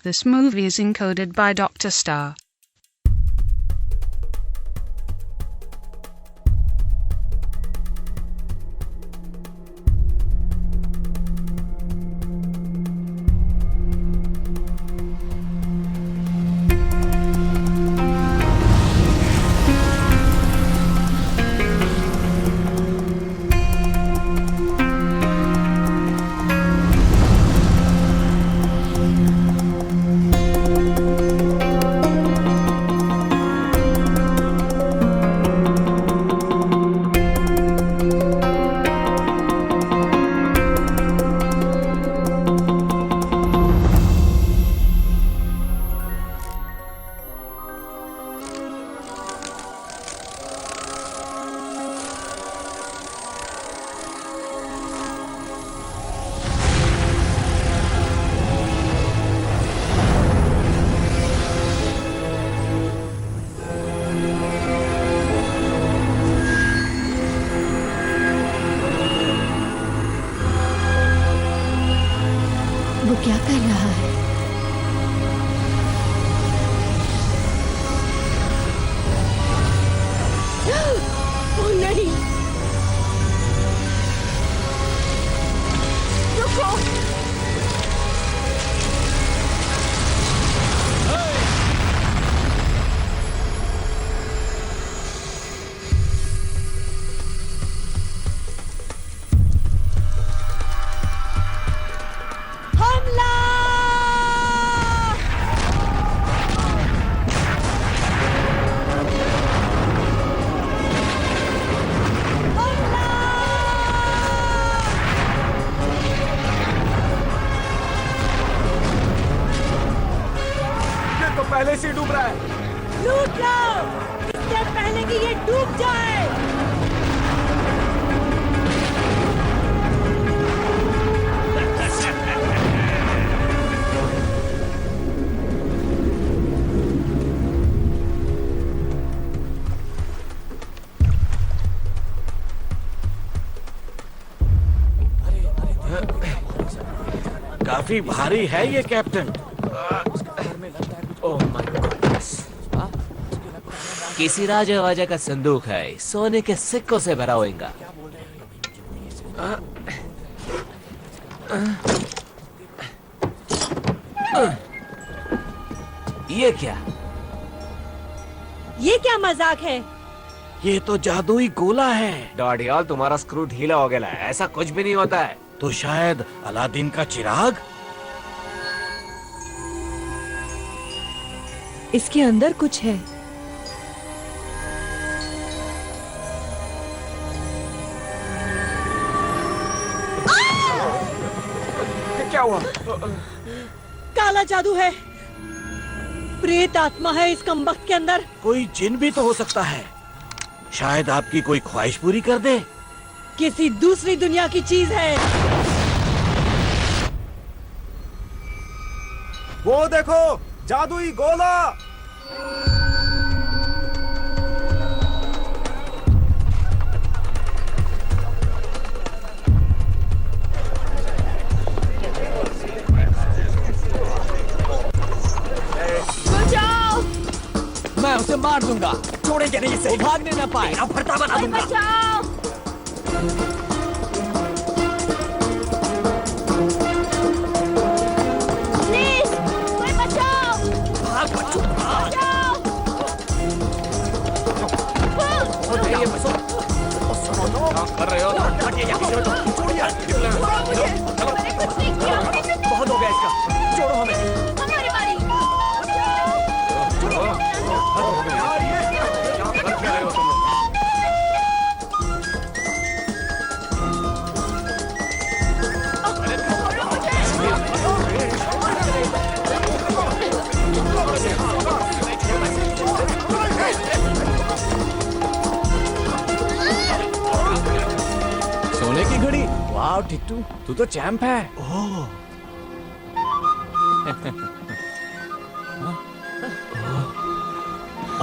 This movie is encoded by Dr. Star. वो क्या कर रहा है? ओह नहीं! रुको! पहले से डूब रहा है। लूट लो इससे पहले कि ये डूब जाए। काफी भारी है ये कैप्टन। Oh my goodness. किसी राजा वाजा का संदूक है, सोने के सिक्कों से भरा होगा। ये क्या? ये क्या मजाक है? ये तो जादुई गोला है। डॉडियाल, तुम्हारा स्क्रू ढीला हो गया है। ऐसा कुछ भी नहीं होता है। तो शायद अलादीन का चिराग। इसके अंदर कुछ है। क्या हुआ? काला जादू है। प्रेत आत्मा है इस कमबख्त के अंदर। कोई जिन भी तो हो सकता है। शायद आपकी कोई ख्वाहिश पूरी कर दे। किसी दूसरी दुनिया की चीज है। वो देखो, जादुई गोला। बचाओ! मैं उसे मार दूंगा, छोड़ेंगे नहीं इसे। वो भागने न पाए। फरता बना दूंगा। बचाओ! प्लीज, कोई बचाओ! भाग बच्चों, भाग। ये बसो। क्या कर रहे हो? मैंने कुछ नहीं किया। बहुत हो गया इसका। छोड़ो हमें। हमारी बारी। सोने की घड़ी। वाह टिट्टू, तू तो चैंप है। ओह,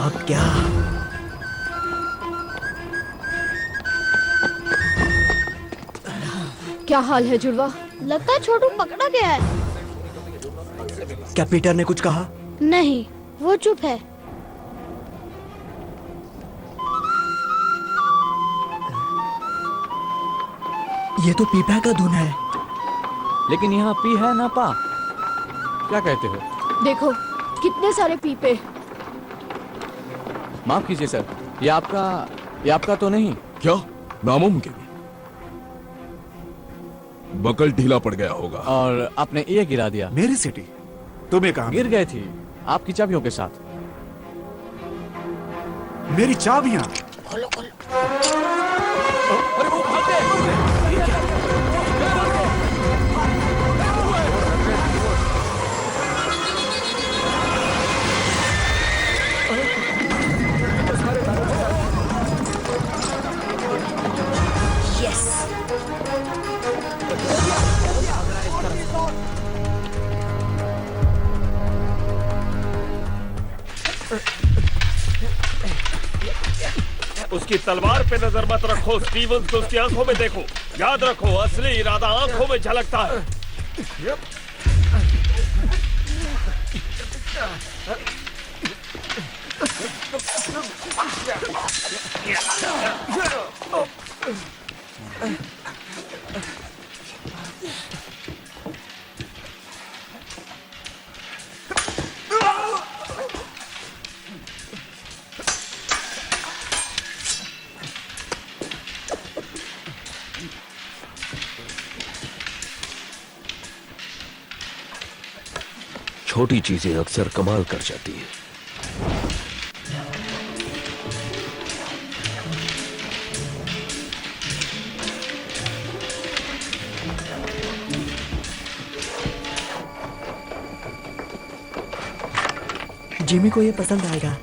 अब क्या? क्या हाल है जुड़वा? लगता है छोटू पकड़ा गया है। क्या पीटर ने कुछ कहा? नहीं, वो चुप है। ये तो पीपा का धुन है। लेकिन यहाँ पी है ना पा, क्या कहते हो? देखो कितने सारे पीपे। माफ कीजिए सर, ये आपका तो नहीं? क्या? नामुमकिन। बकल ढीला पड़ गया होगा। और आपने ये गिरा दिया। मेरी सिटी तुम्हें कहा? गिर गई थी आपकी चाबियों के साथ। मेरी चाबियां? उसकी तलवार पे नजर मत रखो स्टीवंस, को उसकी आंखों में देखो। याद रखो असली इरादा आंखों में झलकता है। छोटी चीजें अक्सर कमाल कर जाती हैं। जिमी को ये पसंद आएगा।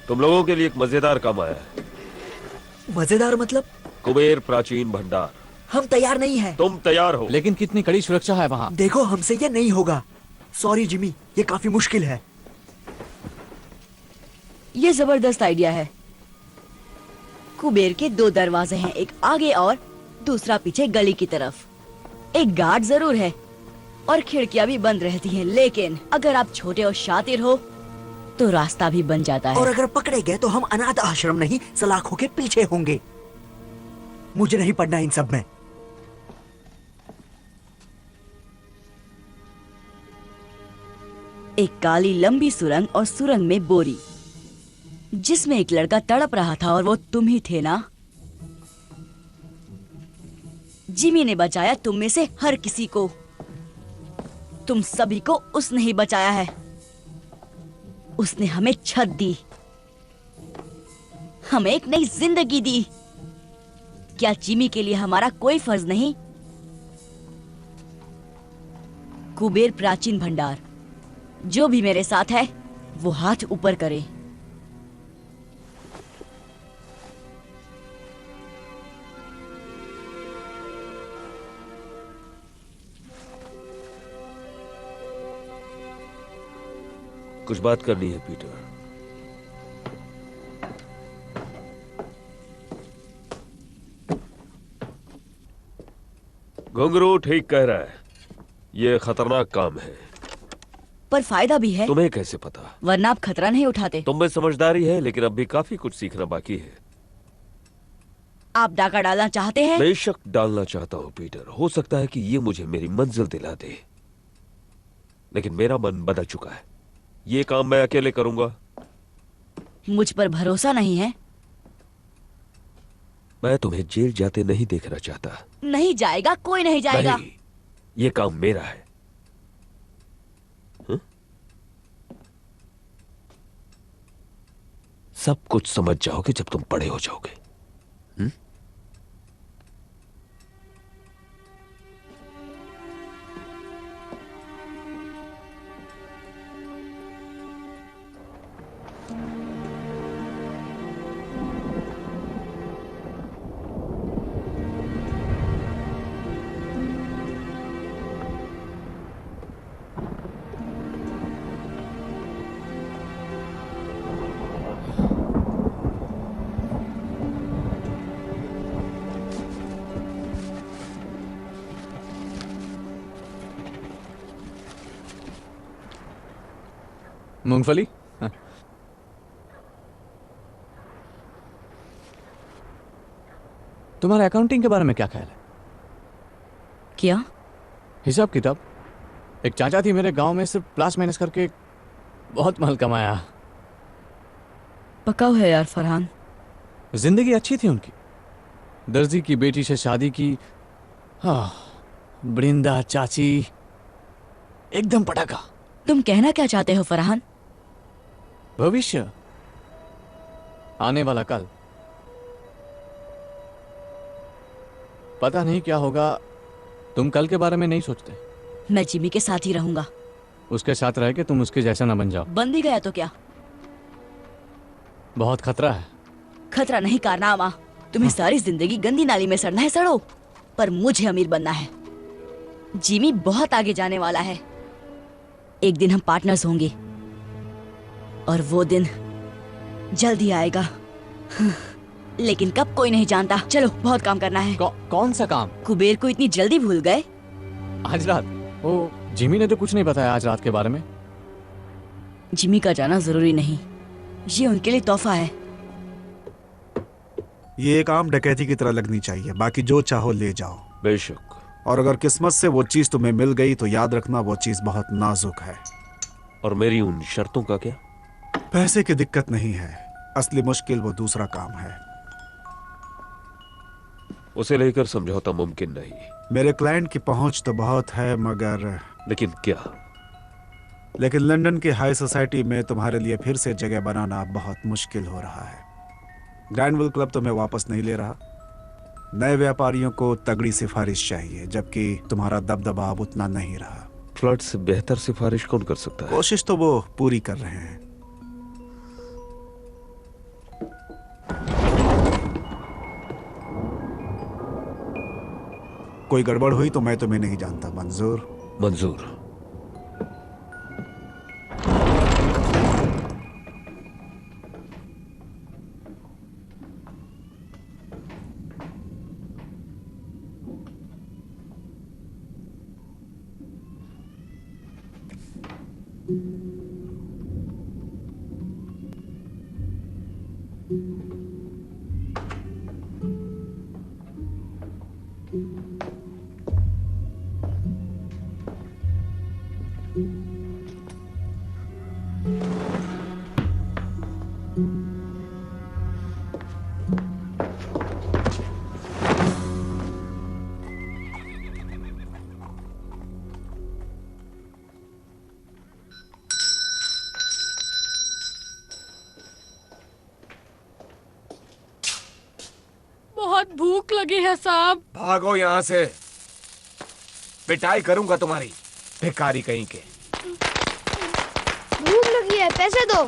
तुम लोगों के लिए एक मजेदार काम आया है। मजेदार मतलब? कुबेर प्राचीन भंडार। हम तैयार नहीं हैं। तुम तैयार हो? लेकिन कितनी कड़ी सुरक्षा है वहाँ। देखो हमसे ये नहीं होगा। सॉरी जिमी, ये काफी मुश्किल है। ये जबरदस्त आइडिया है। कुबेर के 2 दरवाजे हैं, एक आगे और दूसरा पीछे गली की तरफ। एक गार्ड जरूर है और खिड़कियां भी बंद रहती हैं, लेकिन अगर आप छोटे और शातिर हो तो रास्ता भी बन जाता है। और अगर पकड़े गए तो हम अनाथ आश्रम नहीं, सलाखों के पीछे होंगे। मुझे नहीं पढ़ना इन सब में। एक काली लंबी सुरंग और सुरंग में बोरी, जिसमें एक लड़का तड़प रहा था और वो तुम ही थे ना? जिमी ने बचाया तुम में से हर किसी को। तुम सभी को उसने ही बचाया है। उसने हमें छत दी, हमें एक नई जिंदगी दी। क्या जिमी के लिए हमारा कोई फर्ज नहीं? कुबेर प्राचीन भंडार, जो भी मेरे साथ है वो हाथ ऊपर करे। कुछ बात करनी है पीटर। घुंघरू ठीक कह रहा है, ये खतरनाक काम है। पर फायदा भी है। तुम्हें कैसे पता? वरना आप खतरा नहीं उठाते। तुम में समझदारी है, लेकिन अब भी काफी कुछ सीखना बाकी है। आप डाका डालना चाहते हैं? बेशक डालना चाहता हूं पीटर। हो सकता है कि ये मुझे मेरी मंजिल दिला दे, लेकिन मेरा मन बदल चुका है। ये काम मैं अकेले करूंगा। मुझ पर भरोसा नहीं है? मैं तुम्हें जेल जाते नहीं देखना चाहता। नहीं जाएगा, कोई नहीं जाएगा। नहीं, ये काम मेरा है। सब कुछ समझ जाओगे जब तुम बड़े हो जाओगे। मूंगफली? हाँ। तुम्हारा अकाउंटिंग के बारे में क्या ख्याल है? क्या? हिसाब किताब। एक चाचा थी मेरे गांव में, सिर्फ प्लस माइनस करके बहुत माल कमाया। पकाओ है यार फरहान। जिंदगी अच्छी थी उनकी। दर्जी की बेटी से शादी की। हाँ, बृंदा चाची, एकदम पटाखा। तुम कहना क्या चाहते हो फरहान? भविष्य, आने वाला कल। पता नहीं क्या होगा। तुम कल के बारे में नहीं सोचते। मैं जिमी के साथ ही रहूंगा। उसके साथ रह के तुम उसके जैसा ना बन जाओ। बन भी गया तो क्या? बहुत खतरा है। खतरा नहीं कारनामा। तुम्हें सारी जिंदगी गंदी नाली में सड़ना है, सड़ो, पर मुझे अमीर बनना है। जिमी बहुत आगे जाने वाला है। एक दिन हम पार्टनर्स होंगे और वो दिन जल्दी आएगा। लेकिन कब कोई नहीं जानता। चलो, बहुत काम करना है। कौन सा काम? कुबेर को इतनी जल्दी भूल गए? आज रात? ओ, जिमी ने तो कुछ नहीं बताया आज रात के बारे में। जिमी का जाना जरूरी नहीं, ये उनके लिए तोहफा है। ये एक आम डकैती की तरह लगनी चाहिए। बाकी जो चाहो ले जाओ। बेशक। और अगर किस्मत से वो चीज तुम्हें मिल गई तो याद रखना वो चीज बहुत नाजुक है। और मेरी उन शर्तों का क्या? पैसे की दिक्कत नहीं है, असली मुश्किल वो दूसरा काम है। उसे लेकर समझौता मुमकिन नहीं। मेरे क्लाइंट की पहुंच तो बहुत है, मगर लेकिन क्या? लेकिन लंदन की हाई सोसाइटी में तुम्हारे लिए फिर से जगह बनाना बहुत मुश्किल हो रहा है। ग्रैंडविल क्लब तुम्हें वापस नहीं ले रहा। नए व्यापारियों को तगड़ी सिफारिश चाहिए, जबकि तुम्हारा दबदबा अब उतना नहीं रहा। फ्लड से बेहतर सिफारिश कौन कर सकता है? कोशिश तो वो पूरी कर रहे हैं। कोई गड़बड़ हुई तो मैं तुम्हें नहीं जानता। मंजूर? मंजूर। बहुत भूख लगी है साहब। भागो यहाँ से, पिटाई करूंगा तुम्हारी, भिखारी कहीं के। भूख लगी है, पैसे दो।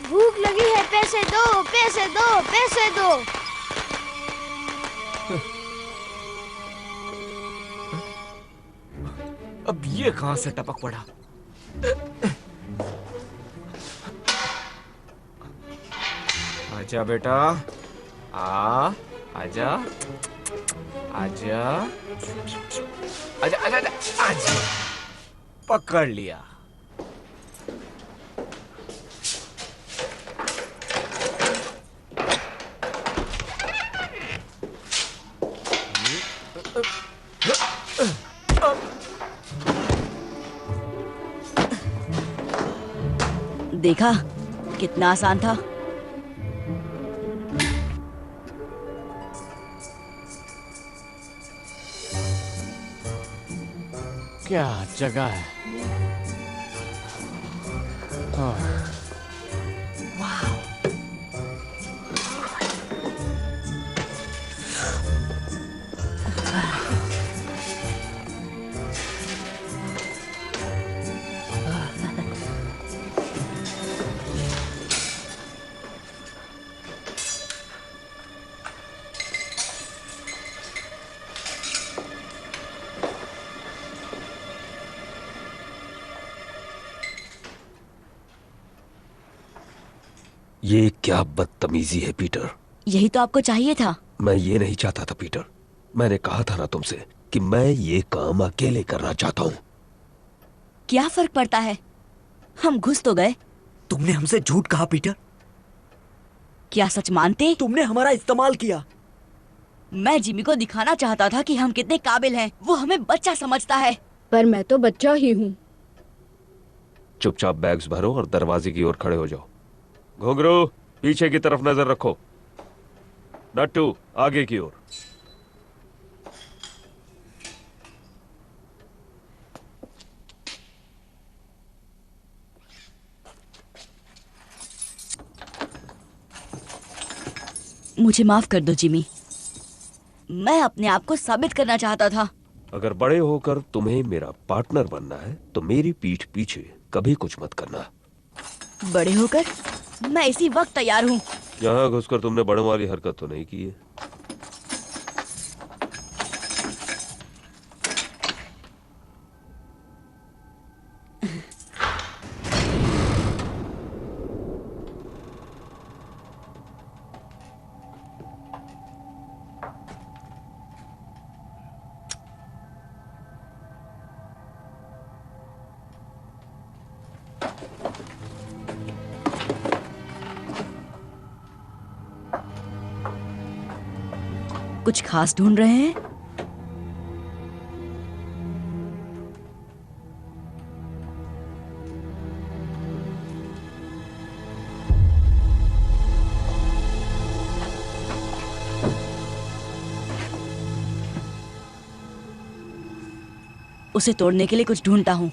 भूख लगी है, पैसे दो, पैसे दो, पैसे दो। अब ये कहां से टपक पड़ा? आजा बेटा, आजा, आजा, आजा, आजा, आजा, आजा। पकड़ लिया। देखा कितना आसान था। क्या जगह है। ये क्या बदतमीजी है पीटर। यही तो आपको चाहिए था। मैं ये नहीं चाहता था पीटर। मैंने कहा था ना तुमसे कि मैं ये काम अकेले करना चाहता हूं। क्या फर्क पड़ता है, हम घुस तो गए। तुमने हमसे झूठ कहा पीटर। क्या सच मानते? तुमने हमारा इस्तेमाल किया। मैं जिमी को दिखाना चाहता था कि हम कितने काबिल हैं। वो हमें बच्चा समझता है। पर मैं तो बच्चा ही हूँ। चुपचाप बैग्स भरो और दरवाजे की ओर खड़े हो जाओ। घुंघरू, पीछे की तरफ नजर रखो। नट्टू, आगे की ओर। मुझे माफ कर दो जिमी, मैं अपने आप को साबित करना चाहता था। अगर बड़े होकर तुम्हें मेरा पार्टनर बनना है तो मेरी पीठ पीछे कभी कुछ मत करना। बड़े होकर मैं इसी वक्त तैयार हूँ। यहाँ घुसकर तुमने बड़ों वाली हरकत तो नहीं की है? कुछ खास ढूंढ रहे हैं? उसे तोड़ने के लिए कुछ ढूंढता हूं।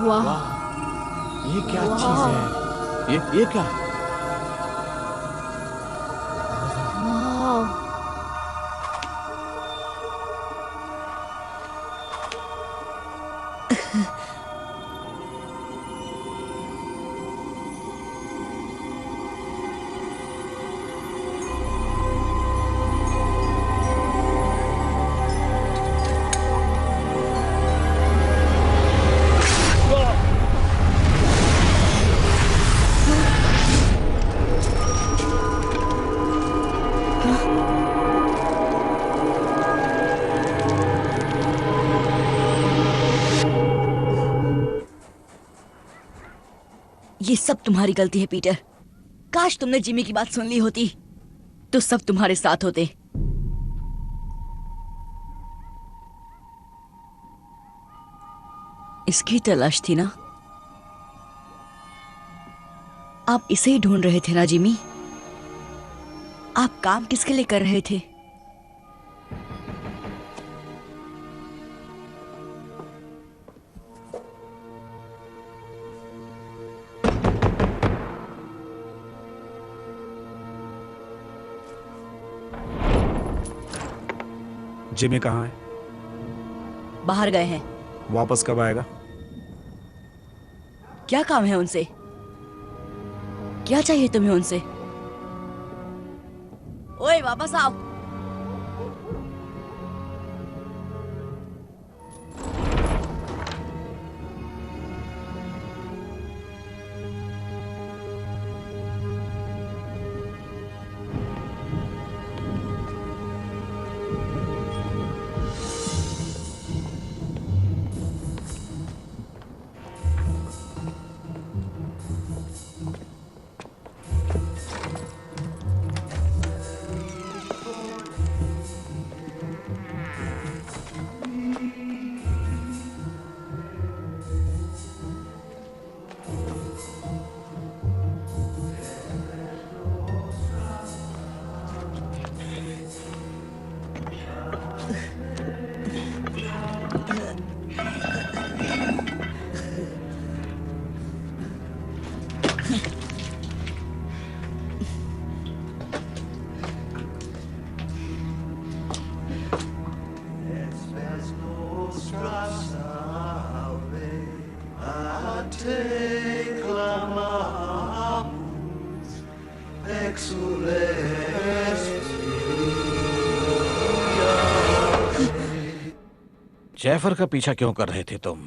वाह, ये क्या चीज है? ये क्या है? वाह, ये सब तुम्हारी गलती है पीटर। काश तुमने जिमी की बात सुन ली होती तो सब तुम्हारे साथ होते। इसकी तलाश थी ना? आप इसे ही ढूंढ रहे थे ना जिमी? आप काम किसके लिए कर रहे थे? जिमी कहाँ है? बाहर गए हैं। वापस कब आएगा? क्या काम है उनसे? क्या चाहिए तुम्हें उनसे? ओए वापस आओ। जैफर का पीछा क्यों कर रहे थे तुम?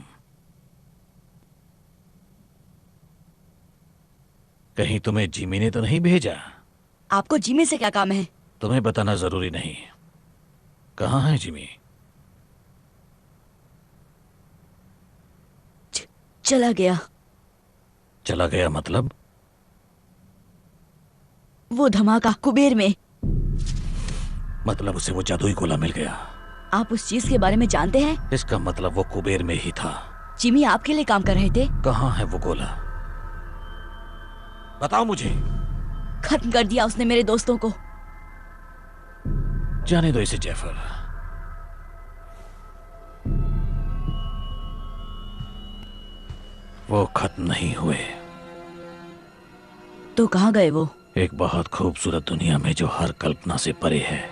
कहीं तुम्हें जिमी ने तो नहीं भेजा? आपको जिमी से क्या काम है? तुम्हें बताना जरूरी नहीं। कहाँ है जिमी? चला गया। चला गया मतलब? वो धमाका कुबेर में। मतलब उसे वो जादुई गोला मिल गया। आप उस चीज के बारे में जानते हैं? इसका मतलब वो कुबेर में ही था। जिमी आपके लिए काम कर रहे थे। कहाँ है वो गोला? बताओ मुझे। खत्म कर दिया उसने मेरे दोस्तों को। जाने दो इसे जैफर। वो खत्म नहीं हुए। तो कहाँ गए वो? एक बहुत खूबसूरत दुनिया में जो हर कल्पना से परे है।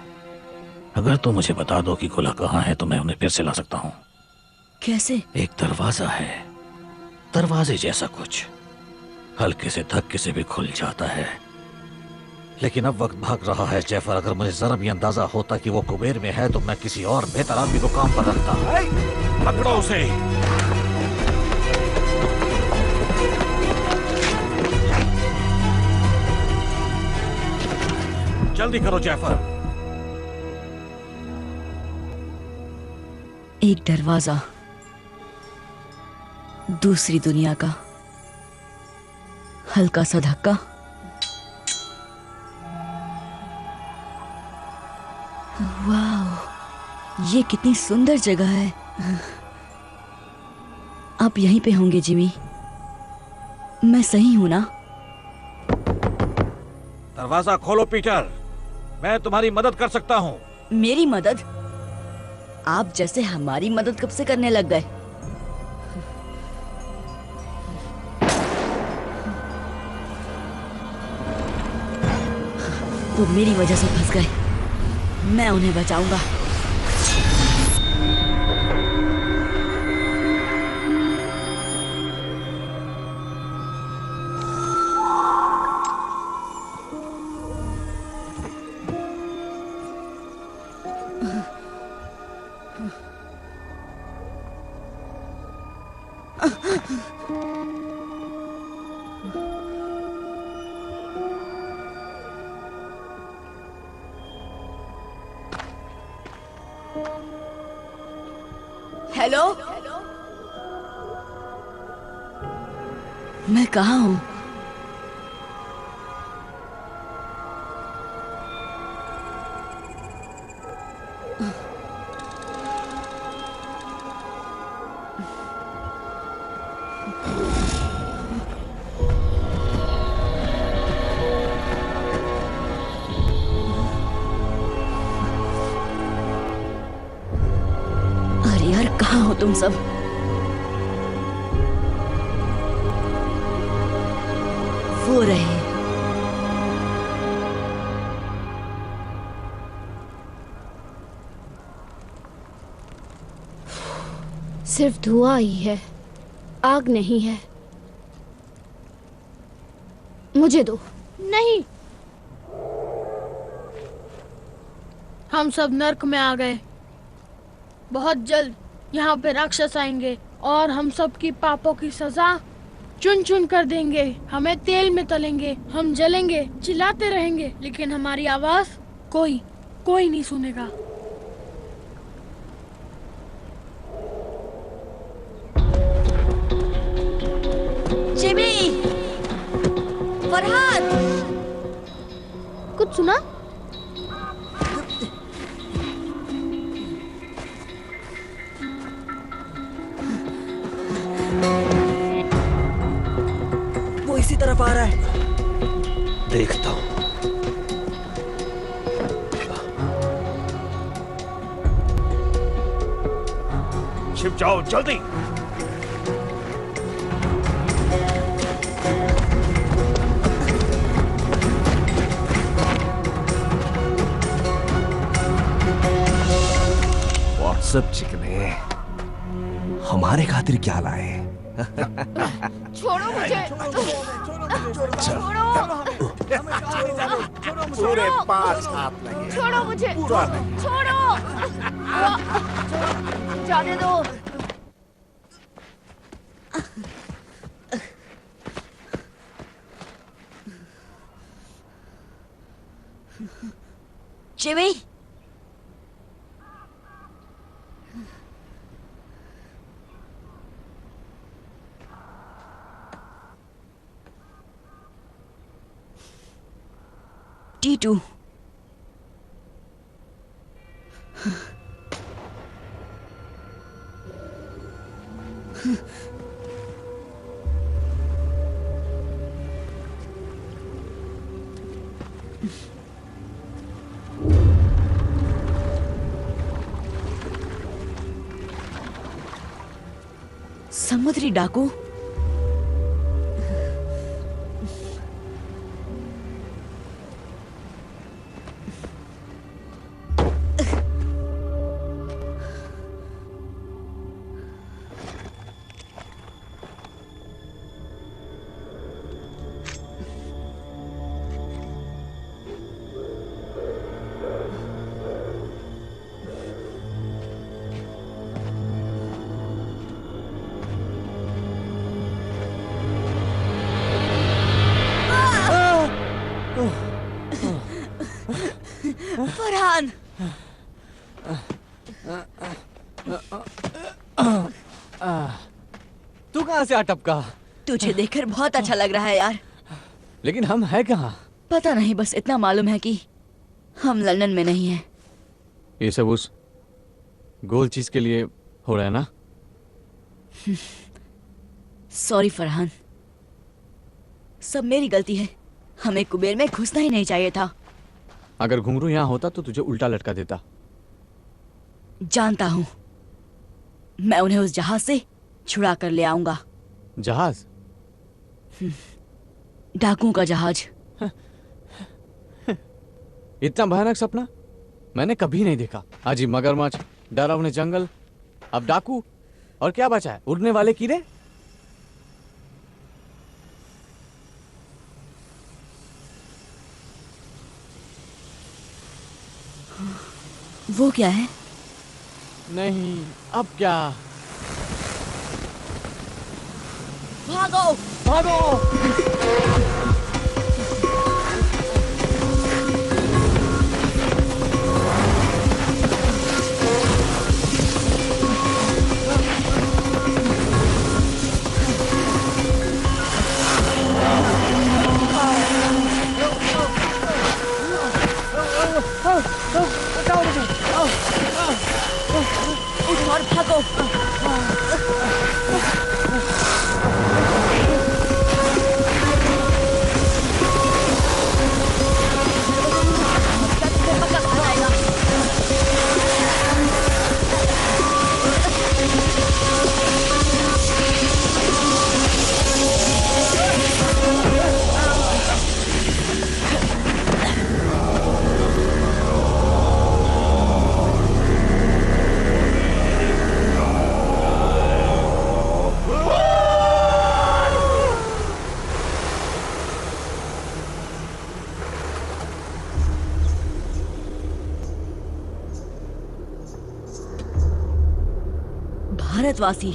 अगर तुम मुझे बता दो कि गोला कहाँ है तो मैं उन्हें फिर से ला सकता हूँ। कैसे? एक दरवाजा है, दरवाजे जैसा कुछ, हल्के से धक्के से भी खुल जाता है। लेकिन अब वक्त भाग रहा है जैफर। अगर मुझे जरा भी अंदाजा होता कि वो कुबेर में है तो मैं किसी और बेहतर आदमी को काम पर रखता। पकड़ो उसे। जल्दी करो जैफर। एक दरवाजा दूसरी दुनिया का, हल्का सा धक्का, वाह, ये कितनी सुंदर जगह है। आप यहीं पे होंगे जिमी? मैं सही हूं ना? दरवाजा खोलो पीटर, मैं तुम्हारी मदद कर सकता हूँ। मेरी मदद? आप जैसे हमारी मदद कब से करने लग गए? वो मेरी वजह से फंस गए। मैं उन्हें बचाऊंगा। हेलो, मैं कहाँ हूँ? अरे यार, कहाँ हो तुम सब? वो रहे। सिर्फ धुआं ही है, आग नहीं है। मुझे दो। नहीं, हम सब नर्क में आ गए। बहुत जल्द यहाँ पे राक्षस आएंगे और हम सब की पापों की सजा चुन चुन कर देंगे। हमें तेल में तलेंगे, हम जलेंगे, चिल्लाते रहेंगे, लेकिन हमारी आवाज कोई नहीं सुनेगा। जिमी, फरहाद, कुछ सुना? वो इसी तरफ आ रहा है। देखता हूं। छिप जाओ जल्दी। व्हाट्सएप चिकने, हमारे खातिर क्या लाए? छोड़ो मुझे। छोड़ो। पूरे 5 हाथ लगे। छोड़ो मुझे। पूरा नहीं। छोड़ो। जाने दो। Jimmy, T2। समुद्री डाकू। फरहान, तू कहाँ से आ टपका? तुझे देखकर बहुत अच्छा लग रहा है यार। लेकिन हम हैं कहाँ? पता नहीं, बस इतना मालूम है कि हम लंदन में नहीं हैं। ये सब उस गोल चीज के लिए हो रहा है ना? सॉरी फरहान, सब मेरी गलती है। हमें कुबेर में घुसना ही नहीं चाहिए था। अगर घुंघरू यहाँ होता तो तुझे उल्टा लटका देता। जानता हूँ, मैं उन्हें उस जहाज से छुड़ा कर ले आऊंगा। जहाज? डाकुओं का जहाज। इतना भयानक सपना मैंने कभी नहीं देखा। अजीब मगरमच्छ, डरावने जंगल, अब डाकू, और क्या बचा है? उड़ने वाले कीड़े। वो क्या है? नहीं, अब क्या? भागो! भागो! और भागो! भारतवासी।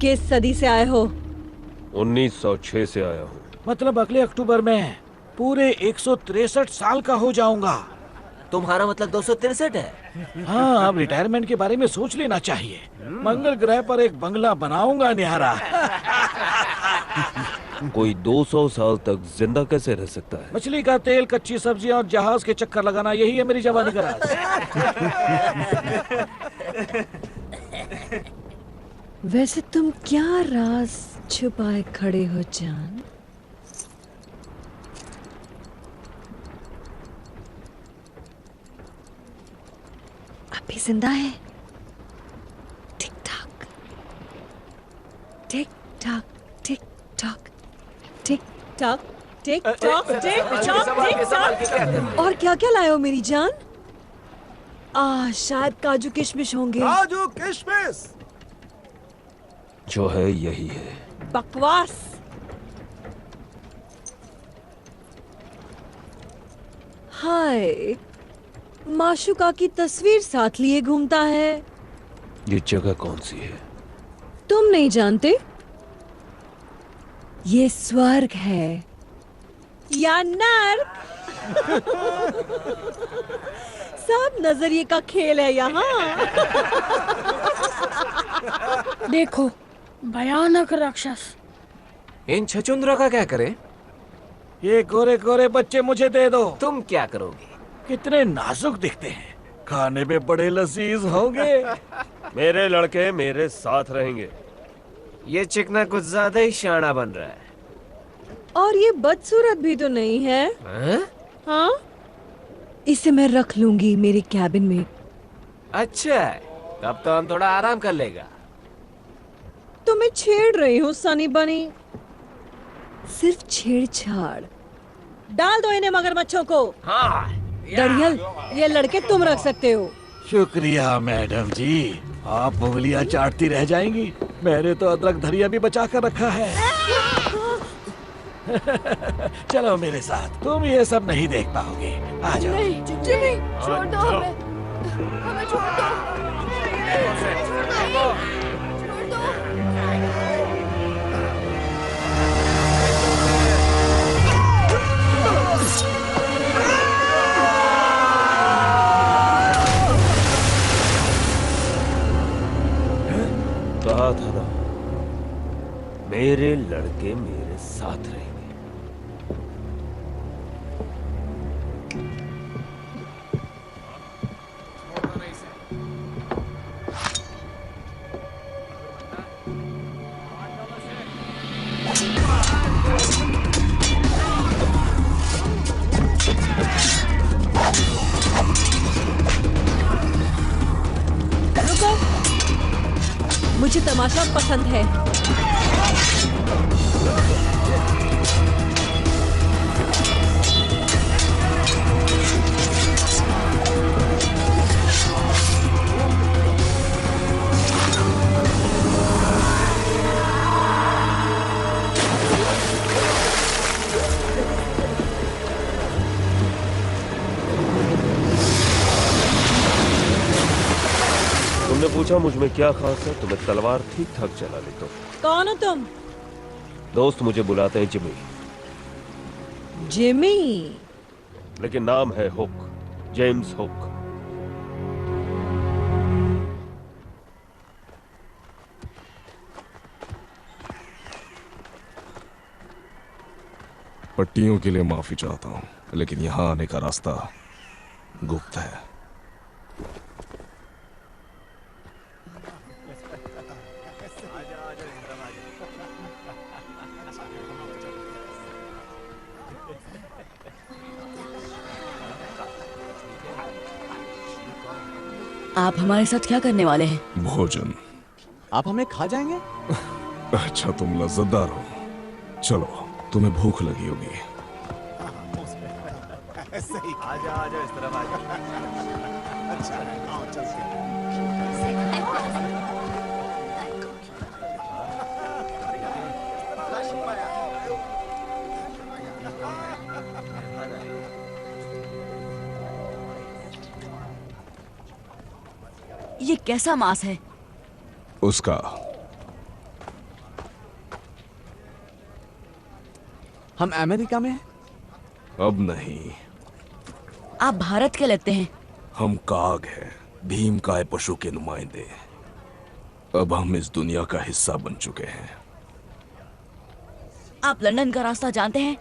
किस सदी से आए हो? 1906 से आया हूँ। मतलब अगले अक्टूबर में पूरे 163 साल का हो जाऊंगा। तुम्हारा मतलब 263 है? हाँ, अब रिटायरमेंट के बारे में सोच लेना चाहिए। मंगल ग्रह पर एक बंगला बनाऊंगा न्यारा। कोई 200 साल तक जिंदा कैसे रह सकता है? मछली का तेल, कच्ची सब्जियां और जहाज के चक्कर लगाना, यही है मेरी जवानी का राज। वैसे तुम क्या राज छुपाए खड़े हो जान? अभी जिंदा है? Tick tock, tick tock, tick tock, tick tock, tick tock tick tock tick tock. और क्या क्या लाए हो मेरी जान? शायद काजू किशमिश होंगे। काजू किशमिश जो है यही है। बकवास। हाय, माशुका की तस्वीर साथ लिए घूमता है। ये जगह कौन सी है? तुम नहीं जानते? ये स्वर्ग है या नर्क। सब नजरिए का खेल है यहाँ। देखो, भयानक राक्षस। इन छचुंद्रों का क्या करें? ये गोरे गोरे बच्चे मुझे दे दो। तुम क्या करोगे? कितने नाजुक दिखते हैं, खाने में बड़े लजीज होंगे। मेरे लड़के मेरे साथ रहेंगे। ये चिकना कुछ ज्यादा ही शाना बन रहा है। और ये बदसूरत भी तो नहीं है। हाँ? इसे मैं रख लूंगी मेरे कैबिन में। अच्छा है, तब तो हम थोड़ा आराम कर लेगा। तो मैं छेड़ रही हूँ सनी बनी। सिर्फ छेड़छाड़। डाल दो इन्हें मगरमच्छों को। हाँ। दरियल, ये लड़के तुम रख सकते हो। शुक्रिया मैडम जी, आप उंगलियां चाटती रह जाएंगी। मैंने तो अदरक धनिया भी बचा कर रखा है। चलो मेरे साथ, तुम ये सब नहीं देख पाओगे। आ जाओ। नहीं, जिमी, छोड़ दो हमें। हमें छोड़ दो। छोड़ दो। कहा था ना, मेरे लड़के मेरे साथ रहेंगे। रुको, मुझे तमाशा पसंद है। तुमने पूछा मुझ में क्या खास है, तो मैं तलवार ठीक ठाक चला लेता हूँ। कौन हो तुम? दोस्त मुझे बुलाते हैं जिमी, जिमी। लेकिन नाम है हुक, जेम्स हुक। पट्टियों के लिए माफी चाहता हूँ, लेकिन यहाँ आने का रास्ता गुप्त है। आप हमारे साथ क्या करने वाले हैं? भोजन। आप हमें खा जाएंगे? अच्छा, तुम लज्जतदार हो। चलो, तुम्हें भूख लगी होगी। आजा आजा, इस तरफ आजा। अच्छा, आओ चलते हैं। ये कैसा मांस है? उसका। हम अमेरिका में हैं? अब नहीं। आप भारत के लगते हैं। हम काग हैं, भीम काय पशु के नुमाइंदे। अब हम इस दुनिया का हिस्सा बन चुके हैं। आप लंदन का रास्ता जानते हैं?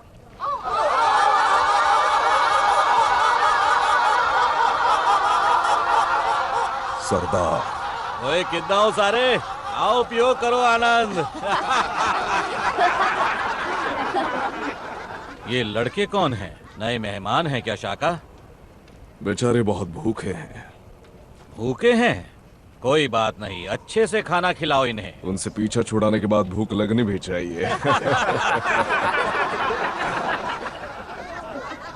सरदार। ओए कितना हो सारे, आओ पियो करो आनंद। ये लड़के कौन हैं? नए मेहमान हैं क्या शाका? बेचारे बहुत भूखे हैं। भूखे हैं? कोई बात नहीं, अच्छे से खाना खिलाओ इन्हें। उनसे पीछा छुड़ाने के बाद भूख लगनी भी चाहिए।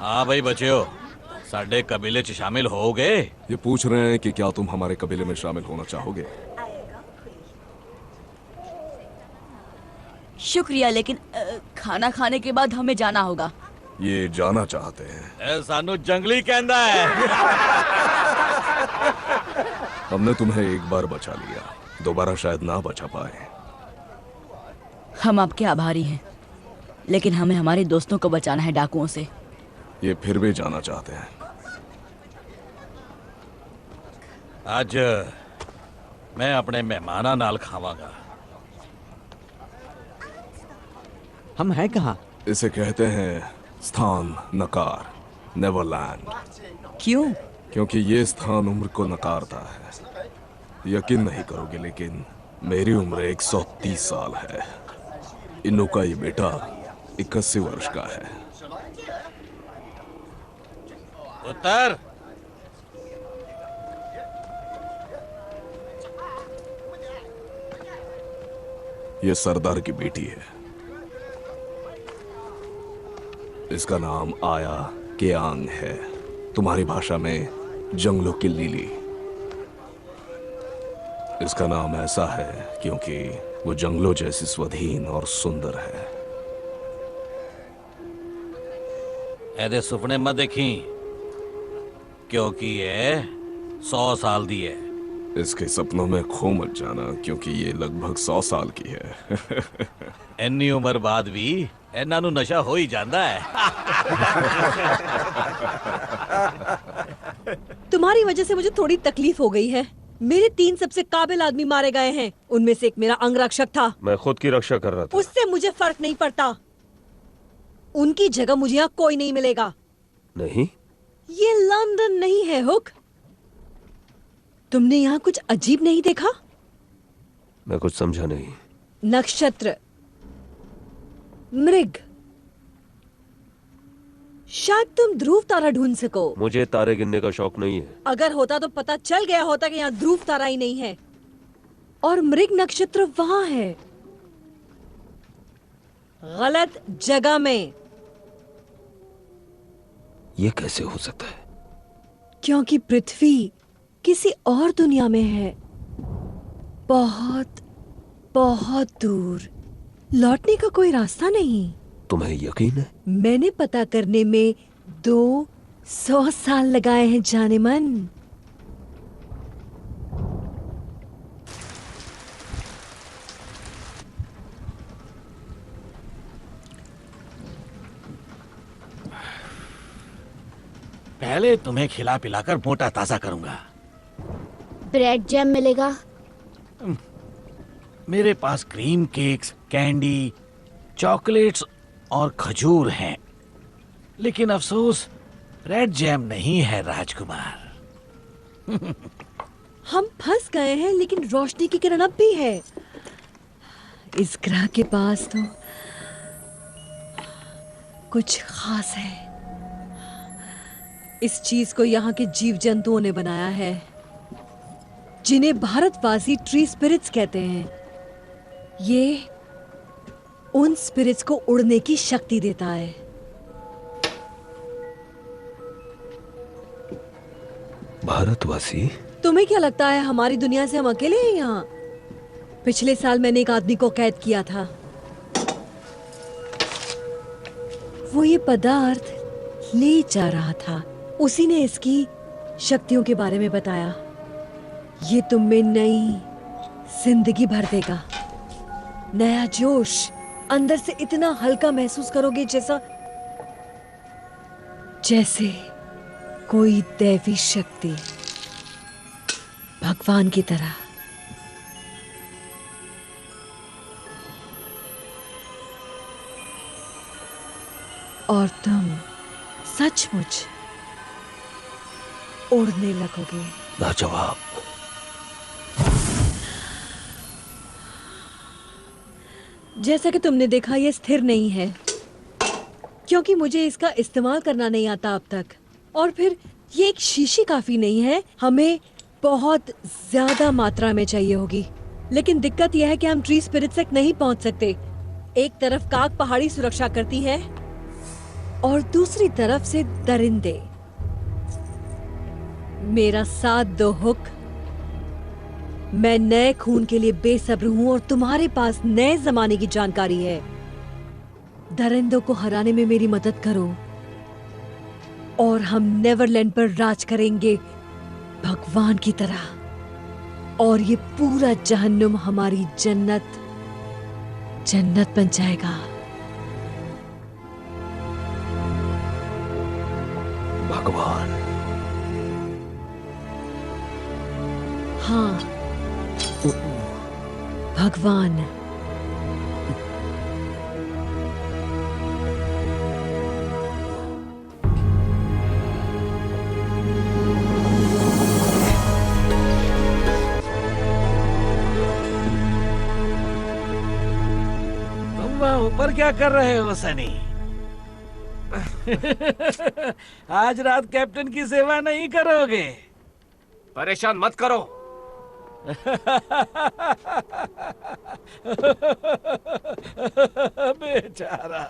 हाँ भाई बच्चों, साडे कबीले च शामिल हो गए। ये पूछ रहे हैं कि क्या तुम हमारे कबीले में शामिल होना चाहोगे? शुक्रिया, लेकिन खाना खाने के बाद हमें जाना होगा। ये जाना चाहते हैं। सानू जंगली कहंदा है। हमने तुम्हें एक बार बचा लिया, दोबारा शायद ना बचा पाए। हम आपके आभारी हैं, लेकिन हमें हमारे दोस्तों को बचाना है डाकुओं से। ये फिर भी जाना चाहते हैं। आज मैं अपने मेहमाना नाल खावांगा। हम हैं कहाँ? इसे कहते हैं स्थान नकार, नेवरलैंड। क्यों? क्योंकि ये स्थान उम्र को नकारता है। यकीन नहीं करोगे, लेकिन मेरी उम्र 130 साल है। इन्नू का ये बेटा 81 वर्ष का है। उत्तर ये सरदार की बेटी है। इसका नाम आया केआंग है, तुम्हारी भाषा में जंगलों की लिली। इसका नाम ऐसा है क्योंकि वो जंगलों जैसी स्वाधीन और सुंदर है। ऐदे सुपने मत देखी, क्योंकि ये 100 साल दी है। इसके सपनों में खो मत जाना, क्योंकि ये लगभग 100 साल की है। इन्नी उम्र बाद भी इन्हां नू नशा हो ही जाता है। तुम्हारी वजह से मुझे थोड़ी तकलीफ हो गई है। मेरे 3 सबसे काबिल आदमी मारे गए हैं, उनमें से एक मेरा अंगरक्षक था। मैं खुद की रक्षा कर रहा था। उससे मुझे फर्क नहीं पड़ता। उनकी जगह मुझे यहाँ कोई नहीं मिलेगा। नहीं, ये लंदन नहीं है हुक। तुमने यहाँ कुछ अजीब नहीं देखा? मैं कुछ समझा नहीं। नक्षत्र, मृग, शायद तुम ध्रुव तारा ढूंढ सको। मुझे तारे गिनने का शौक नहीं है। अगर होता तो पता चल गया होता कि यहाँ ध्रुव तारा ही नहीं है, और मृग नक्षत्र वहां है, गलत जगह में। ये कैसे हो सकता है? क्योंकि पृथ्वी किसी और दुनिया में है, बहुत बहुत दूर। लौटने का कोई रास्ता नहीं। तुम्हें यकीन है? मैंने पता करने में 200 साल लगाए हैं जाने मन। पहले तुम्हें खिला पिलाकर मोटा ताजा करूंगा। ब्रेड जैम मिलेगा? मेरे पास क्रीम केक्स, कैंडी, चॉकलेट्स और खजूर हैं, लेकिन अफसोस रेड जैम नहीं है राजकुमार। हम फंस गए हैं, लेकिन रोशनी की किरण अब भी है। इस ग्रह के पास तो कुछ खास है। इस चीज को यहाँ के जीव जंतुओं ने बनाया है, जिन्हें भारतवासी ट्री स्पिरिट्स कहते हैं। ये उन स्पिरिट्स को उड़ने की शक्ति देता है। भारतवासी? तुम्हें क्या लगता है हमारी दुनिया से हम अकेले हैं यहाँ? पिछले साल मैंने एक आदमी को कैद किया था। वो ये पदार्थ ले जा रहा था। उसी ने इसकी शक्तियों के बारे में बताया। ये तुम में नई जिंदगी भर देगा, नया जोश। अंदर से इतना हल्का महसूस करोगे जैसे कोई दैवी शक्ति, भगवान की तरह। और तुम सचमुच उड़ने लगोगे। लाजवाब। जैसा कि तुमने देखा, ये स्थिर नहीं है, क्योंकि मुझे इसका इस्तेमाल करना नहीं आता अब तक। और फिर ये एक शीशी काफी नहीं है, हमें बहुत ज्यादा मात्रा में चाहिए होगी। लेकिन दिक्कत यह है कि हम ट्री स्पिरिट्स तक नहीं पहुंच सकते। एक तरफ काक पहाड़ी सुरक्षा करती है और दूसरी तरफ से दरिंदे। मेरा साथ दो हुक। मैं नए खून के लिए बेसब्र हूं और तुम्हारे पास नए जमाने की जानकारी है। दरिंदों को हराने में मेरी मदद करो और हम नेवरलैंड पर राज करेंगे भगवान की तरह, और ये पूरा जहन्नुम हमारी जन्नत बन जाएगा। भगवान। हाँ, भगवान। तुम वहाँ ऊपर क्या कर रहे हो सनी? आज रात कैप्टन की सेवा नहीं करोगे? परेशान मत करो। बेचारा।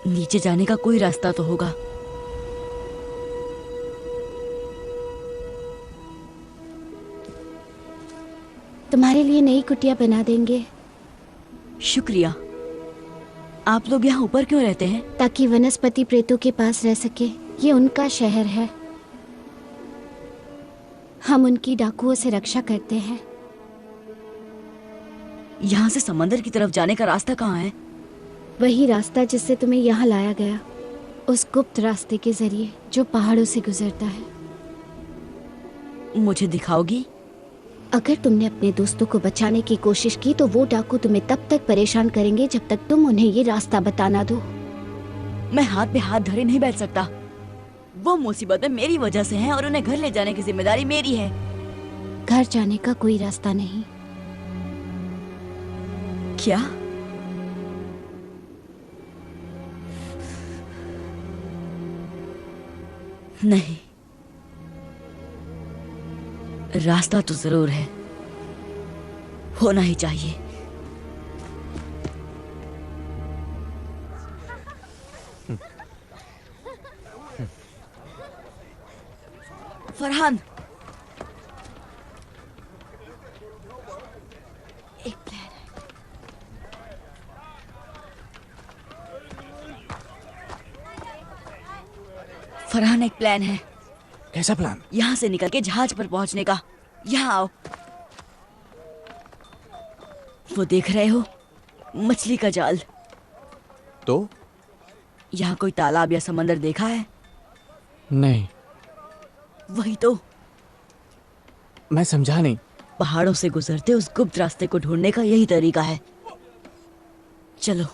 नीचे जाने का कोई रास्ता तो होगा। तुम्हारे लिए नई कुटिया बना देंगे। शुक्रिया। आप लोग यहाँ ऊपर क्यों रहते हैं? ताकि वनस्पति प्रेतों के पास रह सके। ये उनका शहर है। हम उनकी डाकुओं से रक्षा करते हैं। यहाँ से समंदर की तरफ जाने का रास्ता कहाँ है? वही रास्ता जिससे तुम्हें यहाँ लाया गया, उस गुप्त रास्ते के जरिए जो पहाड़ों से गुजरता है। मुझे दिखाओगी? अगर तुमने अपने दोस्तों को बचाने की कोशिश की तो वो डाकू तुम्हें तब तक परेशान करेंगे जब तक तुम उन्हें ये रास्ता बताना दो। मैं हाथ पे हाथ धरे नहीं बैठ सकता। वो मुसीबत में मेरी वजह से हैं और उन्हें घर ले जाने की जिम्मेदारी मेरी है। घर जाने का कोई रास्ता नहीं। क्या? नहीं, रास्ता तो जरूर है, होना ही चाहिए। फरहान, एक प्लान है। फरहान, एक प्लान है। कैसा प्लान? यहाँ से निकल के जहाज पर पहुंचने का। यहाँ आओ। वो देख रहे हो, मछली का जाल। तो यहाँ कोई तालाब या समंदर देखा है? नहीं। वही तो। मैं समझा नहीं। पहाड़ों से गुजरते उस गुप्त रास्ते को ढूंढने का यही तरीका है। चलो।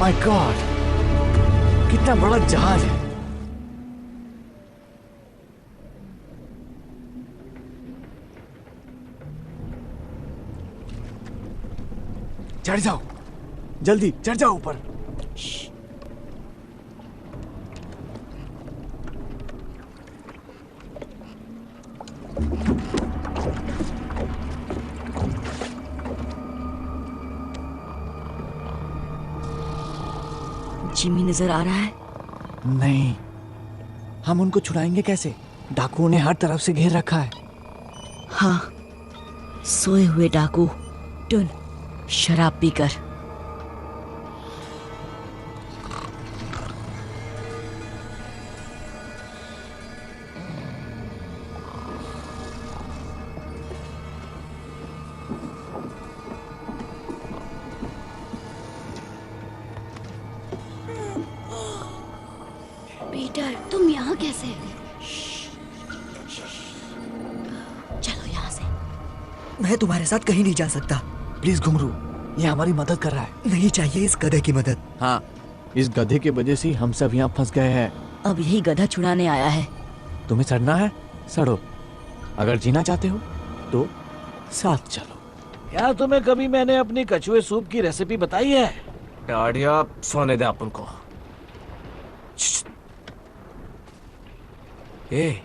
माय गॉड, कितना बड़ा जहाज है। चढ़ जाओ, जल्दी चढ़ जाओ ऊपर। जिमी नजर आ रहा है? नहीं, हम उनको छुड़ाएंगे कैसे? डाकुओं ने हर तरफ से घेर रखा है। हाँ, सोए हुए डाकू टुन शराब पीकर। पीटर, तुम यहाँ कैसे? चलो यहाँ से। मैं तुम्हारे साथ कहीं नहीं जा सकता। प्लीज घुंघरू, ये हमारी मदद कर रहा है। नहीं चाहिए इस गधे की मदद। हाँ, इस गधे की वजह से हम सब यहाँ फंस गए हैं। अब यही गधा छुड़ाने आया है। तुम्हें सड़ना है, सड़ो। अगर जीना चाहते हो तो साथ चलो। क्या तुम्हें कभी मैंने अपनी कछुए सूप की रेसिपी बताई है? डाढ़िया, सोने दे अपन को। ए,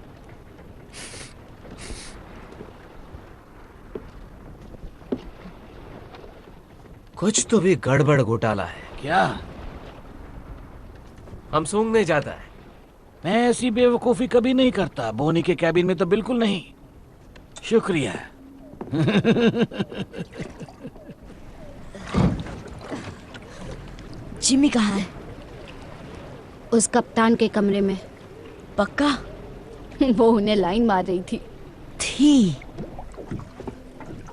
कुछ तो भी गड़बड़ घोटाला है। क्या? हम सूंघने जाता है। मैं ऐसी बेवकूफी कभी नहीं करता। बोनी के कैबिन में तो बिल्कुल नहीं। शुक्रिया। जिमी कहाँ है? उस कप्तान के कमरे में। पक्का? वो उन्हें लाइन मार रही थी।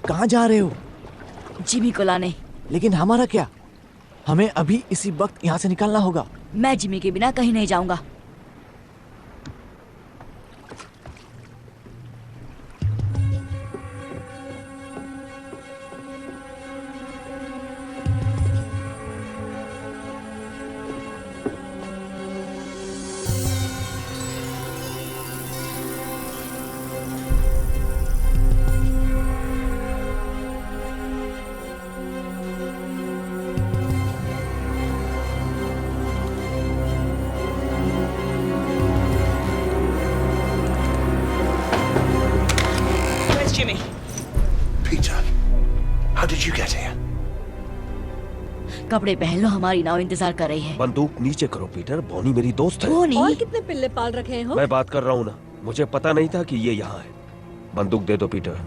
कहाँ जा रहे हो? जिमी को लाने। लेकिन हमारा क्या? हमें अभी इसी वक्त यहाँ से निकलना होगा। मैं जिमी के बिना कहीं नहीं जाऊंगा। Jimmy. Peter, how did you get here? कपड़े पहन लो, हमारी नाव इंतजार कर रही है। बंदूक नीचे करो पीटर, बॉनी मेरी दोस्त है। बॉनी? और कितने पिल्ले पाल रखे हैं? मैं बात कर रहा हूँ ना, मुझे पता नहीं था कि ये यहाँ है। बंदूक दे दो पीटर।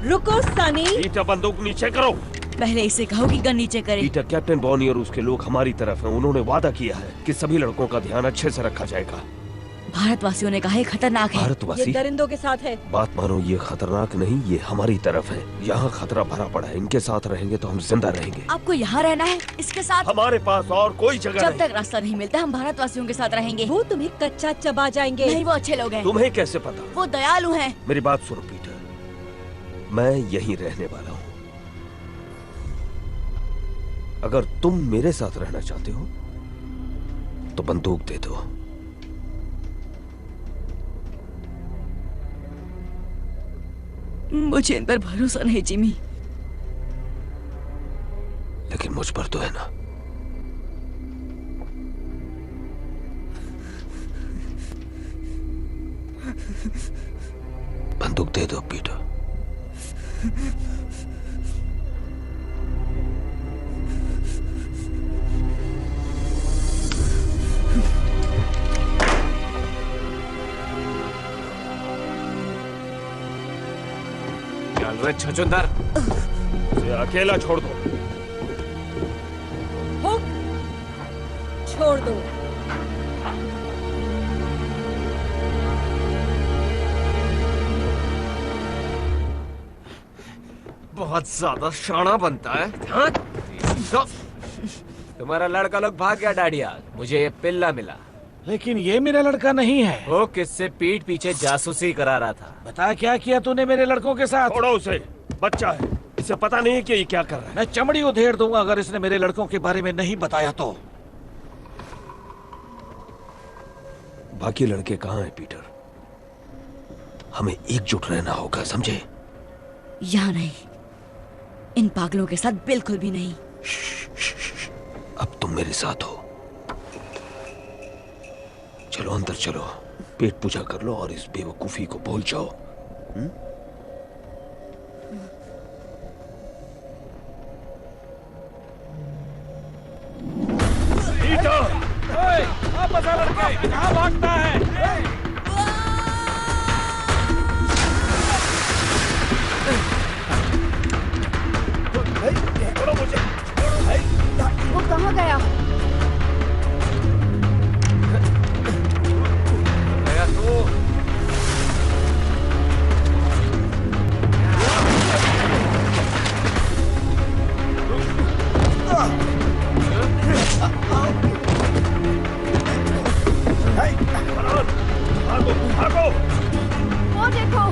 रुको सनी। पीटर, बंदूक नीचे करो। पहले इसे कहो कि गन नीचे करे। पीटर, कैप्टन बॉनी और उसके लोग हमारी तरफ हैं। उन्होंने वादा किया है कि सभी लड़कों का ध्यान अच्छे से रखा जाएगा। भारतवासियों ने कहा है खतरनाक है। भारतवासी? ये दरिंदों के साथ है। बात मानो, ये खतरनाक नहीं, ये हमारी तरफ है। यहाँ खतरा भरा पड़ा है। इनके साथ रहेंगे तो हम जिंदा रहेंगे। आपको यहाँ रहना है इसके साथ? हमारे पास और कोई जगह जब नहीं। तक रास्ता नहीं मिलता हम भारतवासियों के साथ रहेंगे। वो तुम्हें कच्चा चबा जाएंगे। नहीं, वो अच्छे लोग हैं। तुम्हें कैसे पता? वो दयालु हैं। मेरी बात सुनो पीटर, मैं यहीं रहने वाला हूँ। अगर तुम मेरे साथ रहना चाहते हो तो बंदूक दे दो। मुझे इन पर भरोसा नहीं जिमी। लेकिन मुझ पर तो है ना। बंदूक दे दो पीटर। चल रे छछूंदर, उसे अकेला छोड़ दो। हुक, छोड़ दो। बहुत ज्यादा शाना बनता है। हाँ? तो, तुम्हारा लड़का लोग भाग गया डाडिया। मुझे ये पिल्ला मिला। लेकिन ये मेरा लड़का नहीं है। वो किससे पीठ पीछे जासूसी करा रहा था। बता क्या किया तूने मेरे लड़कों के साथ? छोड़ो उसे, बच्चा है। इसे पता नहीं है कि ये क्या कर रहा है। मैं चमड़ी उधेड़ दूंगा अगर इसने मेरे लड़कों के बारे में नहीं बताया तो। बाकी लड़के कहाँ हैं पीटर? हमें एकजुट रहना होगा, समझे? यहाँ नहीं, इन पागलों के साथ बिल्कुल भी नहीं। अब तुम मेरे साथ हो। चलो अंदर चलो, पेट पूजा कर लो और इस बेवकूफी को भूल जाओ। आप बता लड़के, कहाँ भागता है? वो कहाँ गया? गया तो भागो भागो। वो देखो,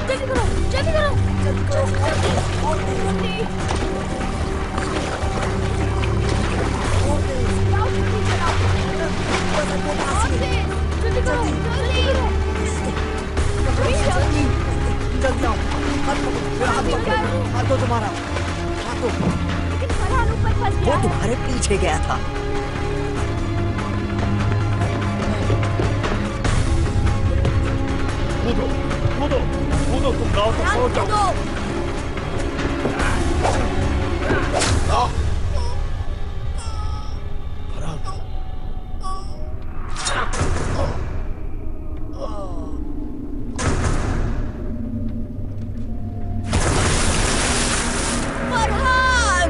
जल्दी करो, जल्दी करो, जल्दी करो, जल्दी। जल्दी करो, जल्दी। जल्दी आओ, हाथ पकड़ो, मेरा हाथ पकड़ो, हाथ दो तुम्हारा, हाथ दो। लेकिन फरहान ऊपर फंस गया वो है। तुम्हारे पीछे गया था। कूदो कूदो कूदो, तुम गाँव तक पहुंच जाओ। फरहान!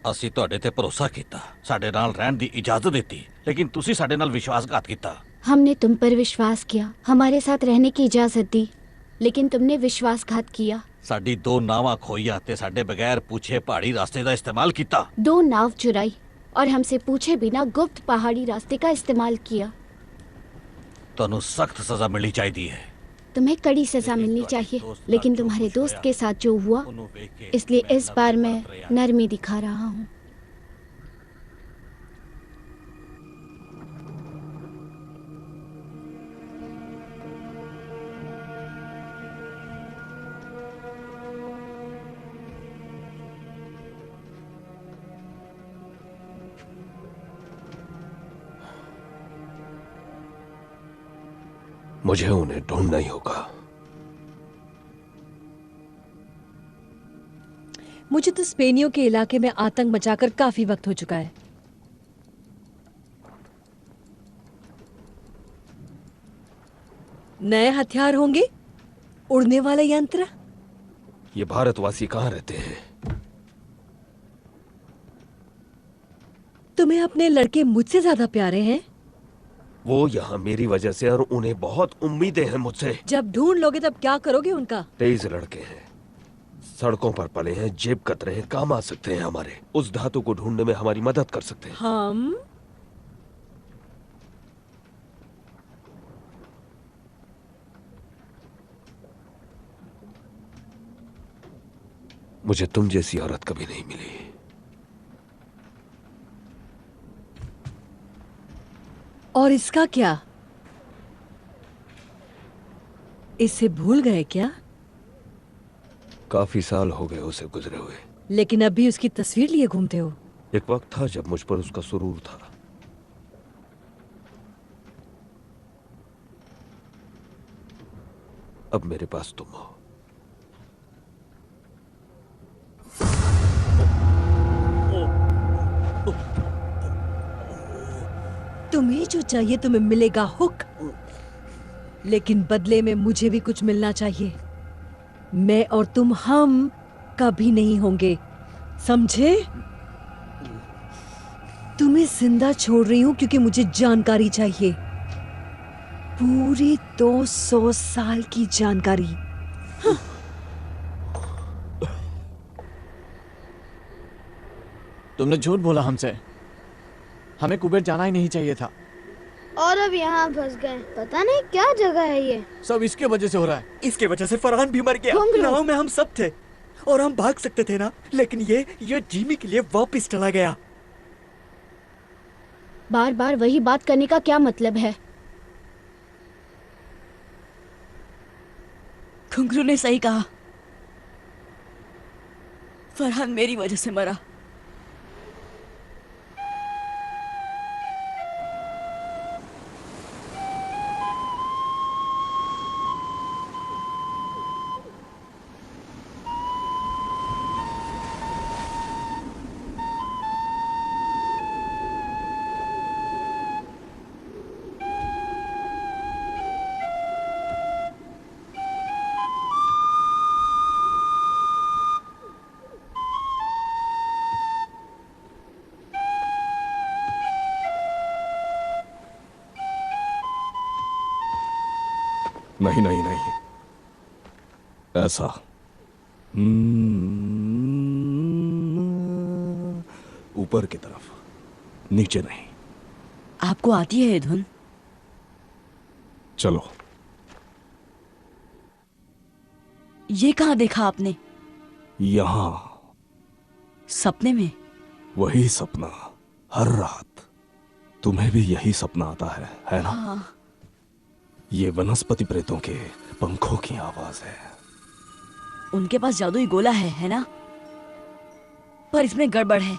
ਅਸੀਂ ਤੁਹਾਡੇ ਤੇ ਭਰੋਸਾ ਕੀਤਾ, ਸਾਡੇ ਨਾਲ ਰਹਿਣ ਦੀ ਇਜਾਜ਼ਤ ਦਿੱਤੀ, ਲੇਕਿन ਤੁਸੀਂ ਸਾਡੇ ਨਾਲ ਵਿਸ਼ਵਾਸਘਾਤ ਕੀਤਾ। हमने तुम पर विश्वास किया, हमारे साथ रहने की इजाजत दी, लेकिन तुमने विश्वासघात किया। ਸਾਡੀ ਦੋ ਨਾਵਾਂ ਖੋਈਆਂ ਤੇ ਸਾਡੇ ਬਗੈਰ ਪੁੱਛੇ ਪਹਾੜੀ रास्ते ਦਾ इस्तेमाल ਕੀਤਾ। 2 नाव चुराई और हमसे पूछे बिना गुप्त पहाड़ी रास्ते का इस्तेमाल किया। ਤੁਹਾਨੂੰ सख्त सजा मिलनी चाहिए है। तुम्हें कड़ी सजा मिलनी चाहिए, लेकिन तुम्हारे दोस्त के साथ जो हुआ, इसलिए इस बार मैं नरमी दिखा रहा हूँ। मुझे उन्हें ढूंढना ही होगा। मुझे तो स्पेनियों के इलाके में आतंक मचाकर काफी वक्त हो चुका है। नए हथियार होंगे, उड़ने वाले यंत्र। ये भारतवासी कहाँ रहते हैं? तुम्हें अपने लड़के मुझसे ज्यादा प्यारे हैं। वो यहाँ मेरी वजह से, और उन्हें बहुत उम्मीदें हैं मुझसे। जब ढूंढ लोगे तब क्या करोगे उनका? 23 लड़के हैं, सड़कों पर पले हैं, जेब कतरे हैं, काम आ सकते हैं हमारे। उस धातु को ढूंढने में हमारी मदद कर सकते हैं। हम मुझे तुम जैसी औरत कभी नहीं मिली। और इसका क्या? इसे भूल गए क्या? काफी साल हो गए उसे गुजरे हुए, लेकिन अब भी उसकी तस्वीर लिए घूमते हो। एक वक्त था जब मुझ पर उसका सुरूर था। अब मेरे पास तुम हो। तुम्हें जो चाहिए तुम्हें मिलेगा, हुक। लेकिन बदले में मुझे भी कुछ मिलना चाहिए। मैं और तुम हम कभी नहीं होंगे, समझे? तुम्हें जिंदा छोड़ रही हूं क्योंकि मुझे जानकारी चाहिए। पूरे 200 साल की जानकारी। तुमने झूठ बोला हमसे। हमें कुबेर जाना ही नहीं चाहिए था। और अब यहाँ फंस गए। पता नहीं क्या जगह है ये। सब इसके वजह से हो रहा है। इसके वजह से फरहान भी मर गया। नाव में हम सब थे और हम भाग सकते थे ना, लेकिन ये जिमी के लिए वापस चला गया। बार बार वही बात करने का क्या मतलब है? घुंघरू ने सही कहा, फरहान मेरी वजह से मरा। नहीं नहीं नहीं, ऐसा ऊपर की तरफ, नीचे नहीं। आपको आती है ये धुन? चलो। ये कहाँ देखा आपने? यहां। सपने में? वही सपना हर रात। तुम्हें भी यही सपना आता है ना? हाँ। ये वनस्पति प्रेतों के पंखों की आवाज है। उनके पास जादुई गोला है ना? पर इसमें गड़बड़ है।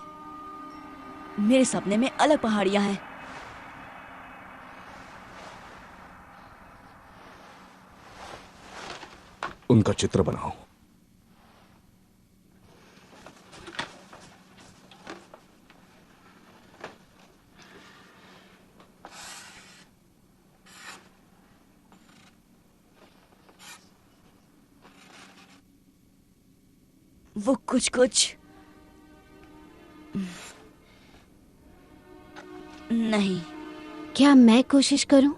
मेरे सपने में अलग पहाड़ियां हैं। उनका चित्र बनाओ। वो कुछ कुछ नहीं। क्या मैं कोशिश करूं?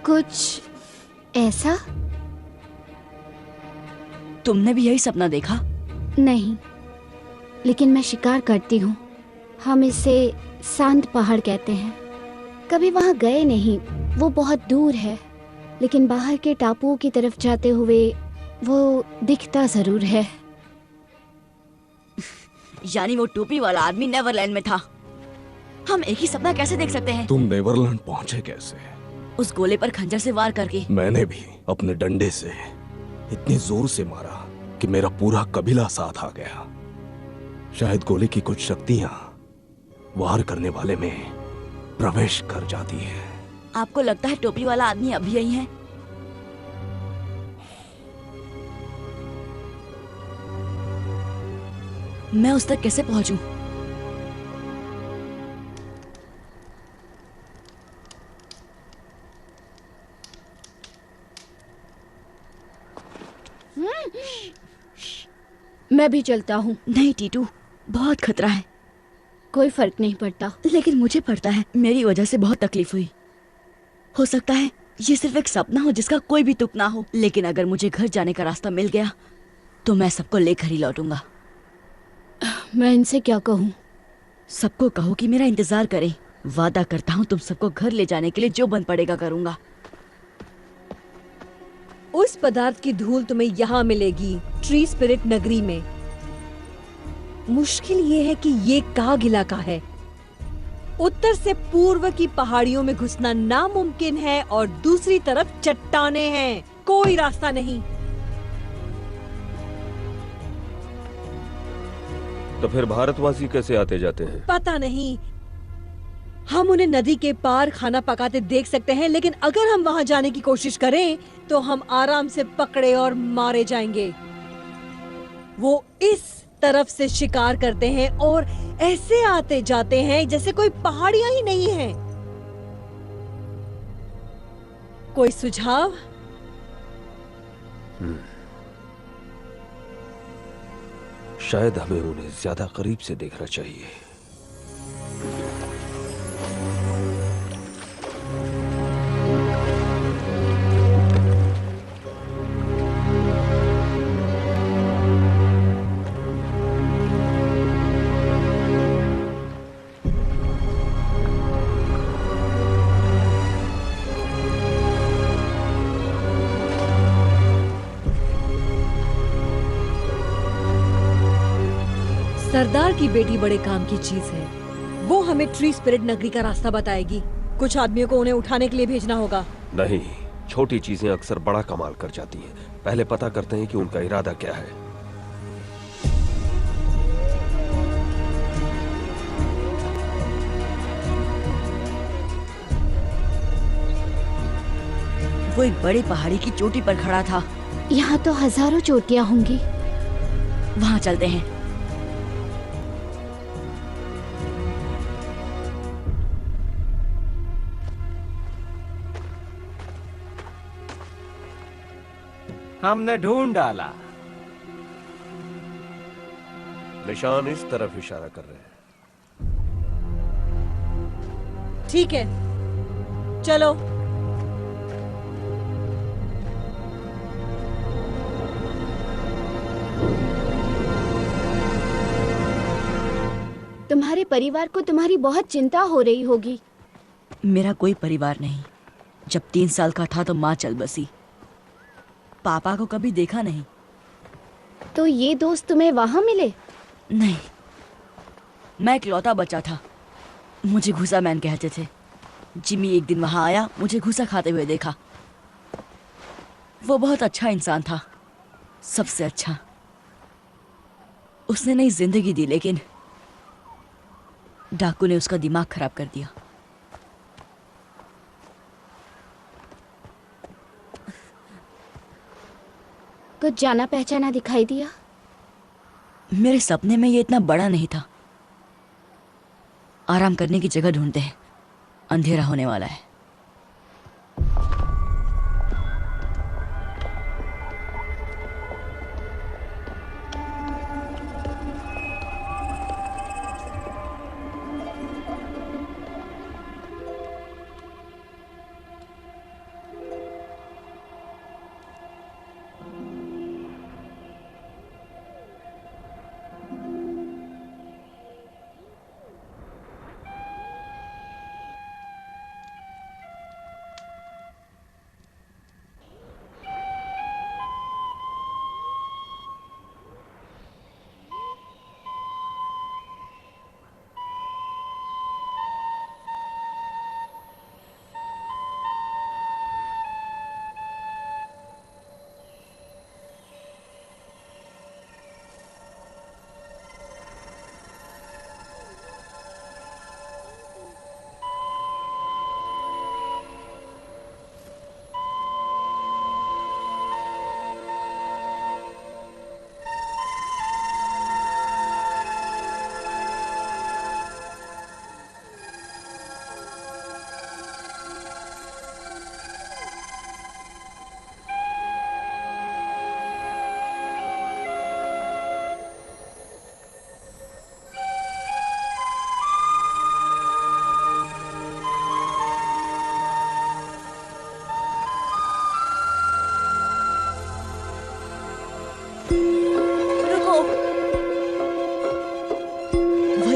कुछ ऐसा? तुमने भी यही सपना देखा? नहीं, लेकिन मैं शिकार करती हूँ। हम इसे शांत पहाड़ कहते हैं। कभी वहाँ गए नहीं, वो बहुत दूर है, लेकिन बाहर के टापुओं की तरफ जाते हुए वो दिखता जरूर है। यानी वो टोपी वाला आदमी नेवरलैंड में था। हम एक ही सपना कैसे देख सकते हैं? तुम नेवरलैंड पहुंचे कैसे? उस गोले पर खंजर से वार करके। मैंने भी अपने डंडे से इतनी जोर से मारा कि मेरा पूरा कबीला साथ आ गया। शायद गोले की कुछ शक्तियां वार करने वाले में प्रवेश कर जाती है। आपको लगता है टोपी वाला आदमी अभी यही है? मैं उस तक कैसे पहुंचूं? मैं भी चलता हूँ। नहीं टीटू, बहुत खतरा है। कोई फर्क नहीं पड़ता। लेकिन मुझे पड़ता है। मेरी वजह से बहुत तकलीफ हुई। हो सकता है ये सिर्फ एक सपना हो जिसका कोई भी तुक ना हो, लेकिन अगर मुझे घर जाने का रास्ता मिल गया तो मैं सबको लेकर ही लौटूंगा। मैं इनसे क्या कहूँ? सबको कहो कि मेरा इंतजार करें। वादा करता हूँ तुम सबको घर ले जाने के लिए जो बन पड़ेगा करूंगा। उस पदार्थ की धूल तुम्हें यहाँ मिलेगी, ट्री स्पिरिट नगरी में। मुश्किल ये है कि ये काग इलाका है। उत्तर से पूर्व की पहाड़ियों में घुसना नामुमकिन है और दूसरी तरफ चट्टानें हैं। कोई रास्ता नहीं। तो फिर भारतवासी कैसे आते जाते हैं? पता नहीं। हम उन्हें नदी के पार खाना पकाते देख सकते हैं, लेकिन अगर हम वहां जाने की कोशिश करें तो हम आराम से पकड़े और मारे जाएंगे। वो इस तरफ से शिकार करते हैं और ऐसे आते जाते हैं जैसे कोई पहाड़ियां ही नहीं है। कोई सुझाव? शायद हमें उन्हें ज्यादा करीब से देखना चाहिए। सरदार की बेटी बड़े काम की चीज है। वो हमें ट्री स्पिरिट नगरी का रास्ता बताएगी। कुछ आदमियों को उन्हें उठाने के लिए भेजना होगा। नहीं, छोटी चीजें अक्सर बड़ा कमाल कर जाती हैं। पहले पता करते हैं कि उनका इरादा क्या है। वो एक बड़ी पहाड़ी की चोटी पर खड़ा था। यहाँ तो हजारों चोटियाँ होंगी। वहाँ चलते हैं। हमने ढूंढ डाला। निशान इस तरफ इशारा कर रहे हैं। ठीक है, चलो। तुम्हारे परिवार को तुम्हारी बहुत चिंता हो रही होगी। मेरा कोई परिवार नहीं। जब 3 साल का था तो माँ चल बसी। पापा को कभी देखा नहीं। तो ये दोस्त तुम्हें वहां मिले? नहीं, मैं इकलौता बच्चा था। मुझे घुसा मैन कहते थे। जिमी एक दिन वहां आया, मुझे घुसा खाते हुए देखा। वो बहुत अच्छा इंसान था, सबसे अच्छा। उसने नई जिंदगी दी, लेकिन डाकू ने उसका दिमाग खराब कर दिया। कुछ जाना पहचाना दिखाई दिया? मेरे सपने में ये इतना बड़ा नहीं था। आराम करने की जगह ढूंढते हैं, अंधेरा होने वाला है।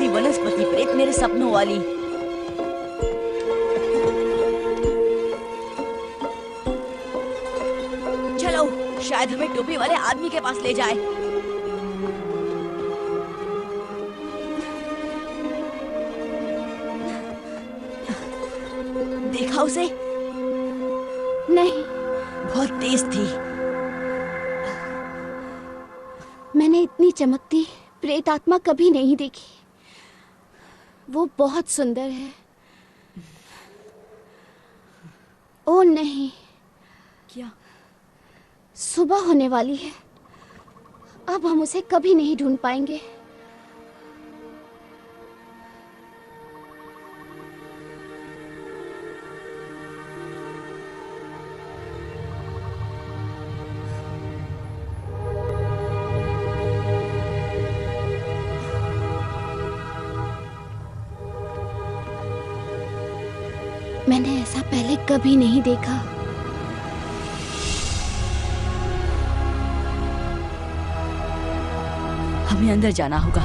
वनस्पति प्रेत मेरे सपनों वाली। चलो, शायद हमें टोपी वाले आदमी के पास ले जाए। देखा उसे? नहीं। बहुत तेज थी। मैंने इतनी चमकती प्रेत आत्मा कभी नहीं देखी। वो बहुत सुंदर है। ओ नहीं। क्या? सुबह होने वाली है। अब हम उसे कभी नहीं ढूंढ पाएंगे। मैंने ऐसा पहले कभी नहीं देखा। हमें अंदर जाना होगा,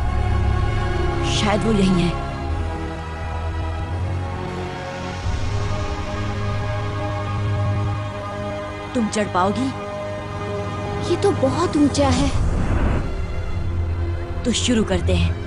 शायद वो यही है। तुम चढ़ पाओगी? ये तो बहुत ऊंचा है। तो शुरू करते हैं।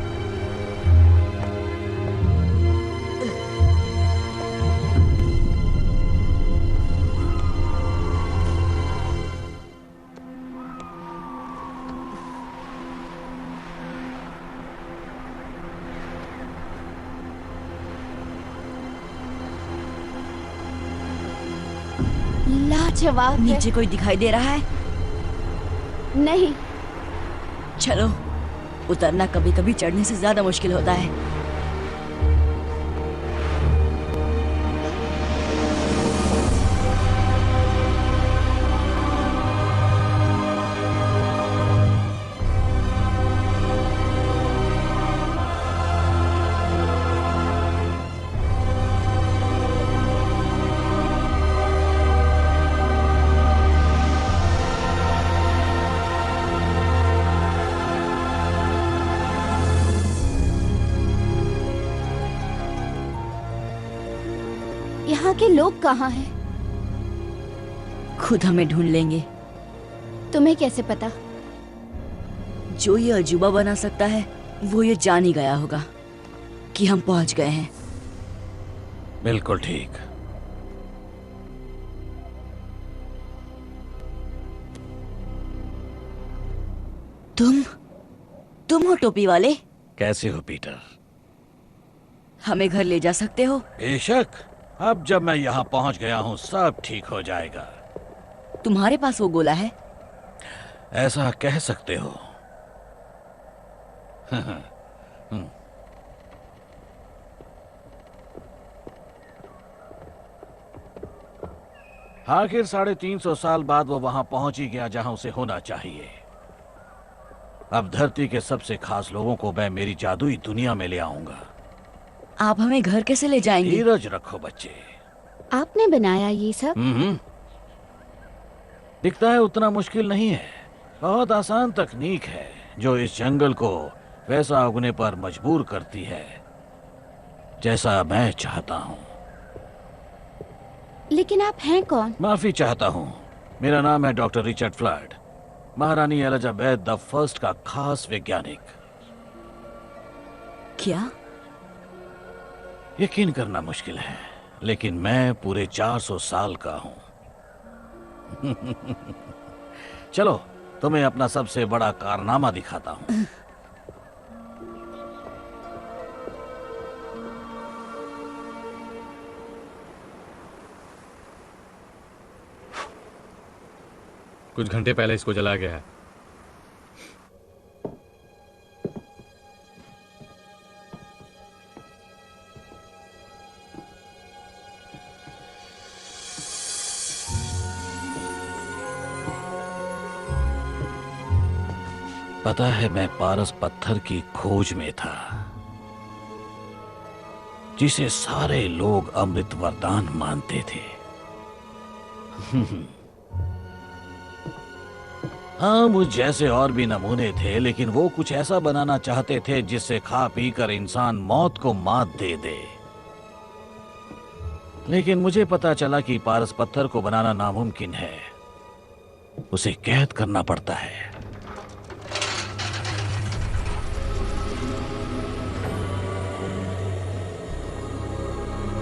लाजवाब है। नीचे कोई दिखाई दे रहा है? नहीं। चलो, उतरना कभी कभी चढ़ने से ज्यादा मुश्किल होता है। यहाँ के लोग कहाँ हैं? खुद हमें ढूंढ लेंगे। तुम्हें कैसे पता? जो ये अजूबा बना सकता है वो ये जान ही गया होगा कि हम पहुंच गए हैं। बिल्कुल ठीक। तुम हो टोपी वाले? कैसे हो पीटर? हमें घर ले जा सकते हो? बेशक। अब जब मैं यहाँ पहुँच गया हूँ सब ठीक हो जाएगा। तुम्हारे पास वो गोला है? ऐसा कह सकते हो। आखिर 350 साल बाद वो वहां पहुंच ही गया जहां उसे होना चाहिए। अब धरती के सबसे खास लोगों को मैं मेरी जादुई दुनिया में ले आऊंगा। आप हमें घर कैसे ले जाएंगे? धीरज रखो बच्चे। आपने बनाया ये सब? दिखता है उतना मुश्किल नहीं है। बहुत आसान तकनीक है जो इस जंगल को वैसा उगने पर मजबूर करती है जैसा मैं चाहता हूँ। लेकिन आप हैं कौन? माफी चाहता हूँ। मेरा नाम है डॉक्टर रिचर्ड फ्लड, महारानी एलिजाबेथ द फर्स्ट का खास वैज्ञानिक। क्या? यकीन करना मुश्किल है, लेकिन मैं पूरे 400 साल का हूं। चलो तुम्हें अपना सबसे बड़ा कारनामा दिखाता हूं। कुछ घंटे पहले इसको जलाया गया है। पता है मैं पारस पत्थर की खोज में था जिसे सारे लोग अमृत वरदान मानते थे। हाँ, मुझ जैसे और भी नमूने थे, लेकिन वो कुछ ऐसा बनाना चाहते थे जिससे खा पी कर इंसान मौत को मात दे दे। लेकिन मुझे पता चला कि पारस पत्थर को बनाना नामुमकिन है, उसे कैद करना पड़ता है।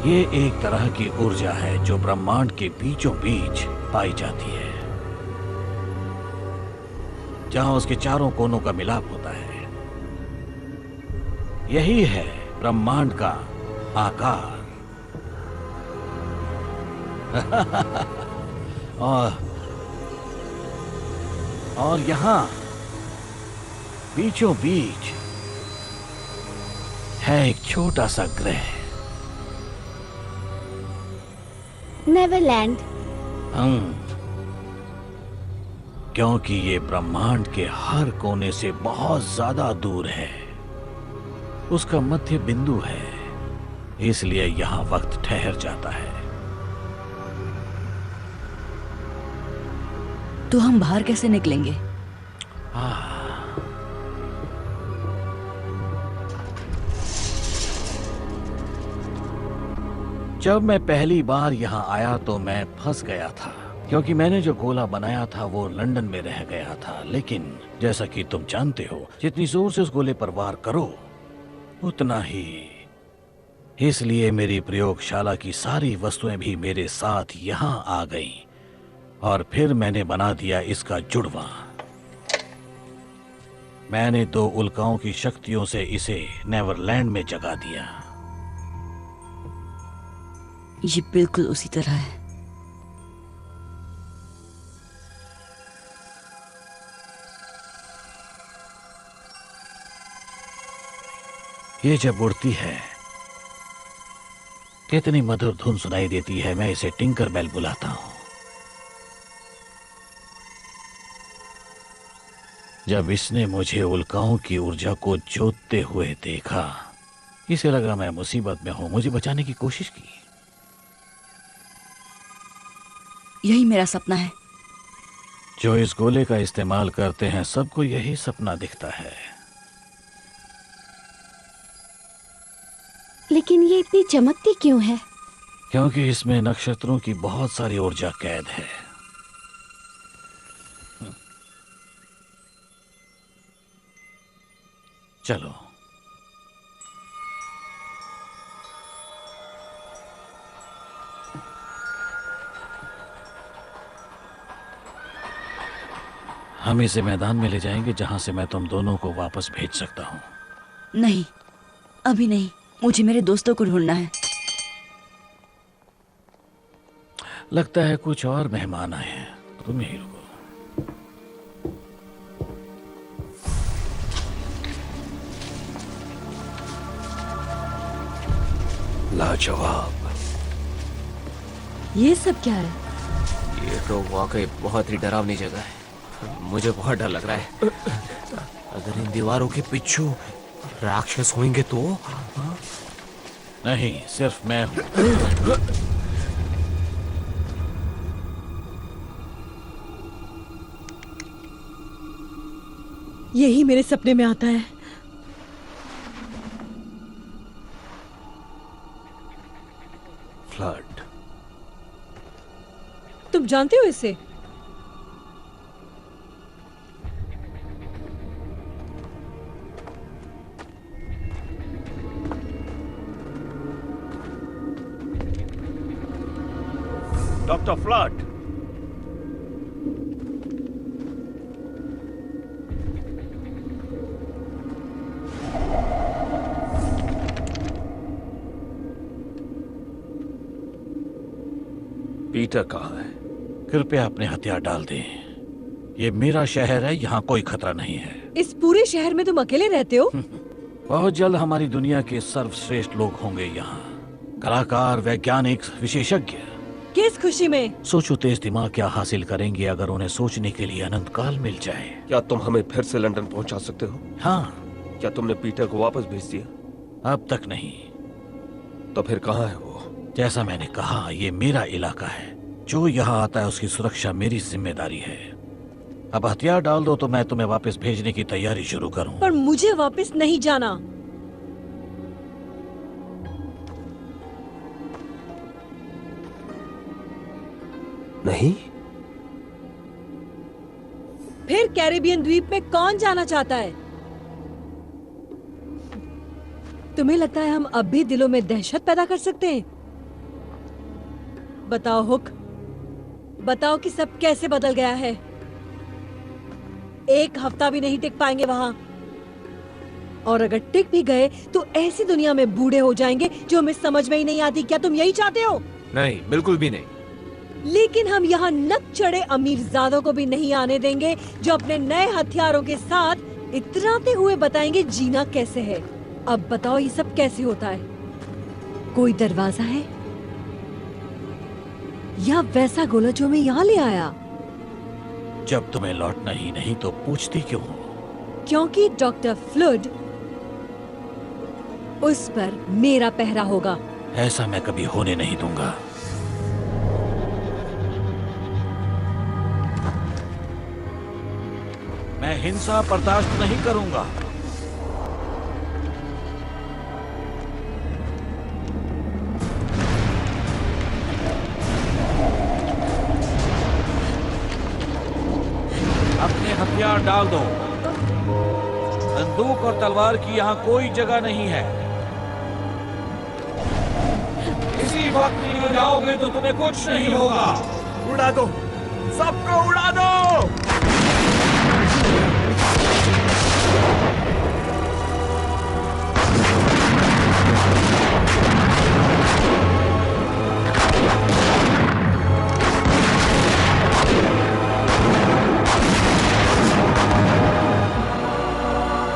ये एक तरह की ऊर्जा है जो ब्रह्मांड के बीचों बीच पाई जाती है, जहां उसके चारों कोनों का मिलाप होता है। यही है ब्रह्मांड का आकार। और यहां बीचों बीच है एक छोटा सा ग्रह, नेवरलैंड। क्योंकि ये ब्रह्मांड के हर कोने से बहुत ज्यादा दूर है। उसका मध्य बिंदु है इसलिए यहाँ वक्त ठहर जाता है। तो हम बाहर कैसे निकलेंगे? जब मैं पहली बार यहाँ आया तो मैं फंस गया था, क्योंकि मैंने जो गोला बनाया था वो लंदन में रह गया था। लेकिन जैसा कि तुम जानते हो, जितनी जोर से उस गोले पर वार करो उतना ही। इसलिए मेरी प्रयोगशाला की सारी वस्तुएं भी मेरे साथ यहाँ आ गईं और फिर मैंने बना दिया इसका जुड़वा। मैंने 2 उल्काओं की शक्तियों से इसे नेवरलैंड में जगा दिया। ये बिल्कुल उसी तरह है। ये जब उड़ती है कितनी मधुर धुन सुनाई देती है। मैं इसे टिंकर बेल बुलाता हूं। जब इसने मुझे उल्काओं की ऊर्जा को जोतते हुए देखा, इसे लगा मैं मुसीबत में हूं, मुझे बचाने की कोशिश की। यही मेरा सपना है। जो इस गोले का इस्तेमाल करते हैं सबको यही सपना दिखता है। लेकिन ये इतनी चमकती क्यों है? क्योंकि इसमें नक्षत्रों की बहुत सारी ऊर्जा कैद है। चलो, हम इसे मैदान में ले जाएंगे जहां से मैं तुम दोनों को वापस भेज सकता हूं। नहीं, अभी नहीं। मुझे मेरे दोस्तों को ढूंढना है। लगता है कुछ और मेहमान आए हैं, तुम यहीं रुको। लाजवाब। ये सब क्या है? ये तो वाकई बहुत ही डरावनी जगह है। मुझे बहुत डर लग रहा है। अगर इन दीवारों के पीछे राक्षस होंगे तो? नहीं, सिर्फ मैं हूं। यही मेरे सपने में आता है। फ्लड। तुम जानते हो इसे? Doctor flood. पीटर कहाँ है? कृपया अपने हथियार डाल दें। ये मेरा शहर है, यहाँ कोई खतरा नहीं है। इस पूरे शहर में तुम अकेले रहते हो? बहुत जल्द हमारी दुनिया के सर्वश्रेष्ठ लोग होंगे यहाँ। कलाकार, वैज्ञानिक, विशेषज्ञ। किस खुशी में? सोचो तेज दिमाग क्या हासिल करेंगे अगर उन्हें सोचने के लिए अनंत काल मिल जाए। क्या तुम हमें फिर से लंदन पहुंचा सकते हो? हाँ। क्या तुमने पीटर को वापस भेज दिया? अब तक नहीं। तो फिर कहाँ है वो? जैसा मैंने कहा, ये मेरा इलाका है। जो यहाँ आता है उसकी सुरक्षा मेरी जिम्मेदारी है। अब हथियार डाल दो तो मैं तुम्हें वापस भेजने की तैयारी शुरू करूं। पर मुझे वापस नहीं जाना। नहीं? फिर कैरिबियन द्वीप में कौन जाना चाहता है? तुम्हें लगता है हम अब भी दिलों में दहशत पैदा कर सकते हैं? बताओ हुक, बताओ कि सब कैसे बदल गया है। 1 हफ्ता भी नहीं टिक पाएंगे वहां, और अगर टिक भी गए तो ऐसी दुनिया में बूढ़े हो जाएंगे जो हमें समझ में ही नहीं आती। क्या तुम यही चाहते हो? नहीं, बिल्कुल भी नहीं। लेकिन हम यहाँ नक चढ़े अमीरजादों को भी नहीं आने देंगे जो अपने नए हथियारों के साथ इतराते हुए बताएंगे जीना कैसे है। अब बताओ ये सब कैसे होता है? कोई दरवाजा है या वैसा गोला जो मैं यहाँ ले आया? जब तुम्हें लौटना ही नहीं तो पूछती क्यों हो? क्योंकि डॉक्टर फ्लड उस पर मेरा पहरा होगा। ऐसा मैं कभी होने नहीं दूंगा। मैं हिंसा बर्दाश्त नहीं करूंगा। अपने हथियार डाल दो। बंदूक और तलवार की यहाँ कोई जगह नहीं है। इसी वक्त नहीं जाओगे तो तुम्हें कुछ नहीं होगा। उड़ा दो, सबको उड़ा दो।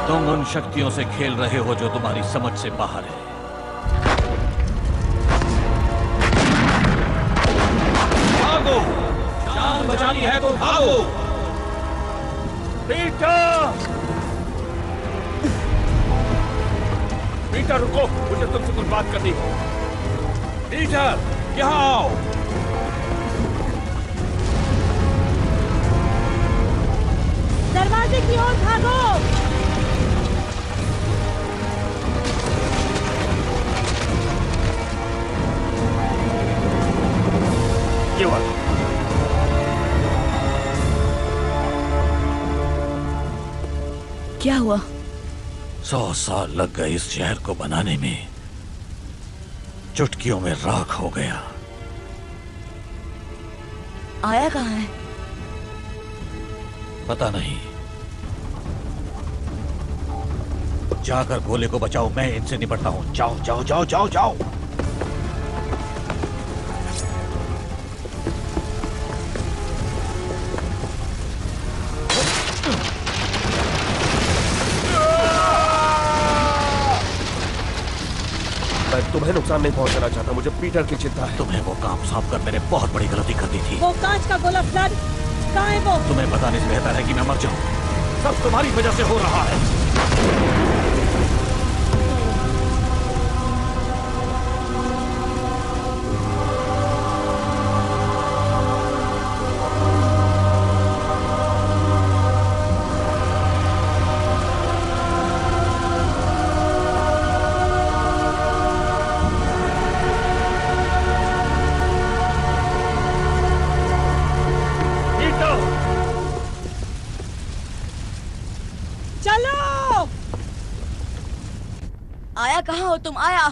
तुम उन शक्तियों से खेल रहे हो जो तुम्हारी समझ से बाहर है। भागो, जान बचानी है तो भागो। पीटर! पीटर रुको, मुझे तुमसे कुछ बात करनी है। पीटर, यहाँ आओ। दरवाजे की ओर भागो। ये वाला। क्या हुआ? 100 साल लग गए इस शहर को बनाने में, चुटकियों में राख हो गया। आया कहाँ है? पता नहीं। जाकर गोले को बचाओ, मैं इनसे निपटता हूं। जाओ जाओ जाओ जाओ जाओ। मैं तुम्हें नुकसान नहीं पहुंचाना चाहता, मुझे पीटर की चिंता है। तुम्हें वो काम सौंप कर मैंने बहुत बड़ी गलती कर दी थी। वो कांच का गोला फ्लड कहाँ है वो? तुम्हें बताने से बेहतर है कि मैं मर जाऊं। सब तुम्हारी वजह से हो रहा है। आया कहाँ हो तुम? आया।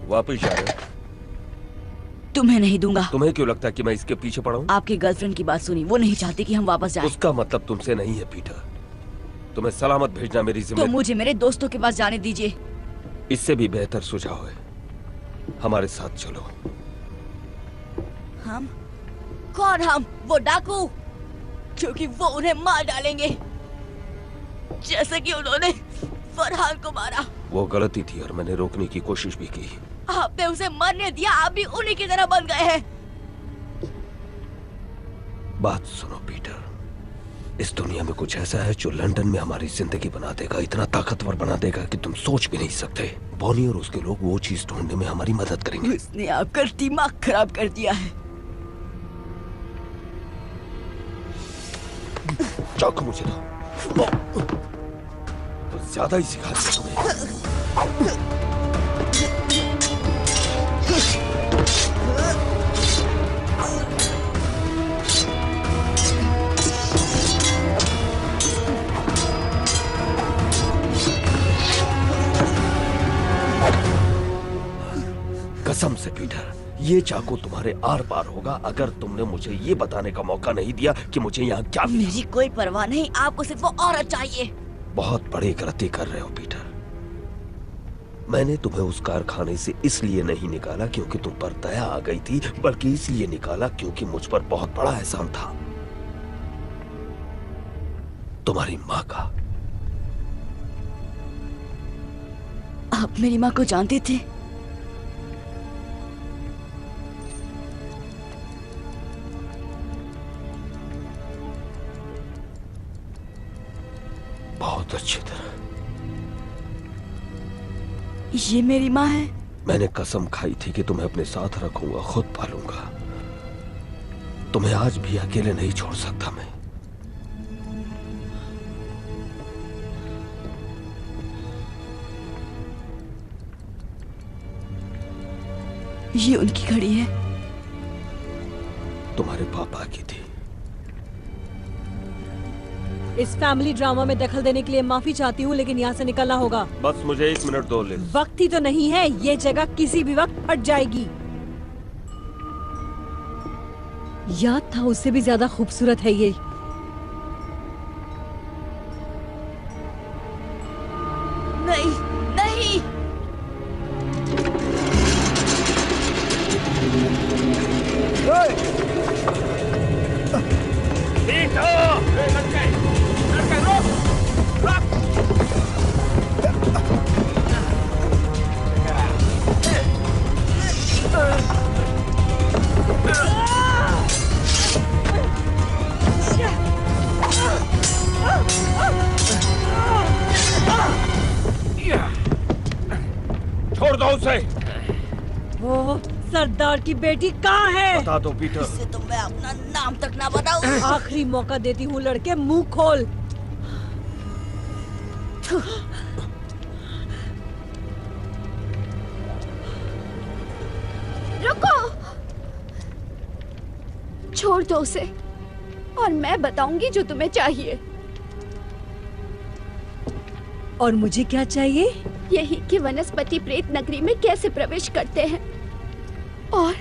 वापस जा रहे हो? तुम्हें नहीं दूंगा। तुम्हें क्यों लगता है कि मैं इसके पीछे पड़ा हूँ? आपकी गर्लफ्रेंड की बात सुनी, वो नहीं चाहती कि हम वापस जाएं। उसका मतलब तुमसे नहीं है पीटर। तुम्हें सलामत भेजना मेरी तो जिम्मेदारी। मुझे मेरे दोस्तों के पास जाने दीजिए। इससे भी बेहतर सुझाव है, हमारे साथ चलो। हम? कौन हम? वो डाकू, क्योंकि वो उन्हें मार डालेंगे जैसे कि उन्होंने फरहान को मारा। वो गलती थी और मैंने रोकने की कोशिश भी की। आपने उसे मरने दिया, आप भी उन्हीं की तरह बन गए हैं। बात सुनो पीटर, इस दुनिया में कुछ ऐसा है जो लंदन में हमारी जिंदगी बना देगा, इतना ताकतवर बना देगा कि तुम सोच भी नहीं सकते। बॉनी और उसके लोग वो चीज ढूंढने में हमारी मदद करेंगे। इसने आपका दिमाग खराब कर दिया है। चाकू मुझे दो। तो ज्यादा ही सिखा दिया तुम्हें। कसम से पीटर, ये चाकू तुम्हारे आर पार होगा अगर तुमने मुझे ये बताने का मौका नहीं दिया कि मुझे यहाँ क्या मिला। मेरी कोई परवाह नहीं, आपको सिर्फ वो औरत चाहिए। बहुत बड़ी गलती कर रहे हो पीटर। मैंने तुम्हें उस कारखाने से इसलिए नहीं निकाला क्योंकि तुम पर दया आ गई थी, बल्कि इसलिए निकाला क्योंकि मुझ पर बहुत बड़ा एहसान था, तुम्हारी माँ का। आप मेरी माँ को जानते थे? बहुत अच्छी तरह। ये मेरी माँ है। मैंने कसम खाई थी कि तुम्हें अपने साथ रखूंगा, खुद पालूंगा। तुम्हें आज भी अकेले नहीं छोड़ सकता मैं। ये उनकी घड़ी है। तुम्हारे पापा की थी। इस फैमिली ड्रामा में दखल देने के लिए माफी चाहती हूँ, लेकिन यहाँ से निकलना होगा। बस मुझे 1 मिनट दो लिज। वक्त ही तो नहीं है, ये जगह किसी भी वक्त फट जाएगी। याद था उससे भी ज्यादा खूबसूरत है ये। नहीं नहीं। छोड़ दो उसे। वो सरदार की बेटी कहाँ है? बता दो पीटर। इससे तो मैं अपना नाम तक ना बताऊं। आखिरी मौका देती हूँ लड़के, मुंह खोल। रुको, छोड़ दो उसे और मैं बताऊंगी जो तुम्हें चाहिए। और मुझे क्या चाहिए? यही कि वनस्पति प्रेत नगरी में कैसे प्रवेश करते हैं और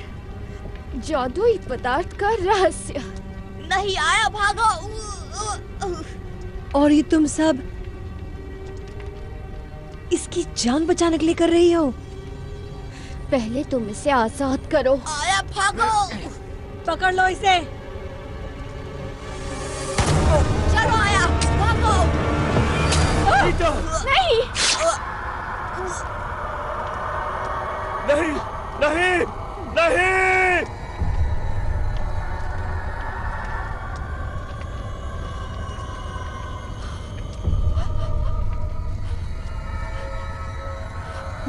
जादुई पदार्थ का रहस्य। नहीं आया, भागो। और ये तुम सब इसकी जान बचाने के लिए कर रही हो? पहले तुम इसे आजाद करो। आया, भागो। पकड़ लो इसे। चलो आया, भागो। नहीं नहीं नहीं नहीं।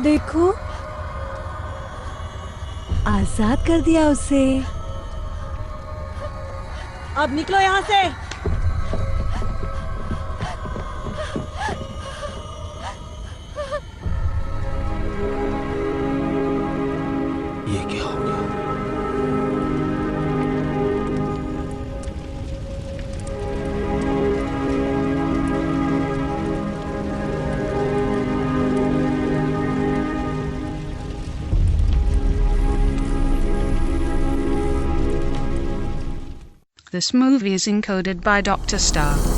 देखो, आजाद कर दिया उसे। अब निकलो यहाँ से। ये क्या हो गया? This movie is encoded by Dr. Star.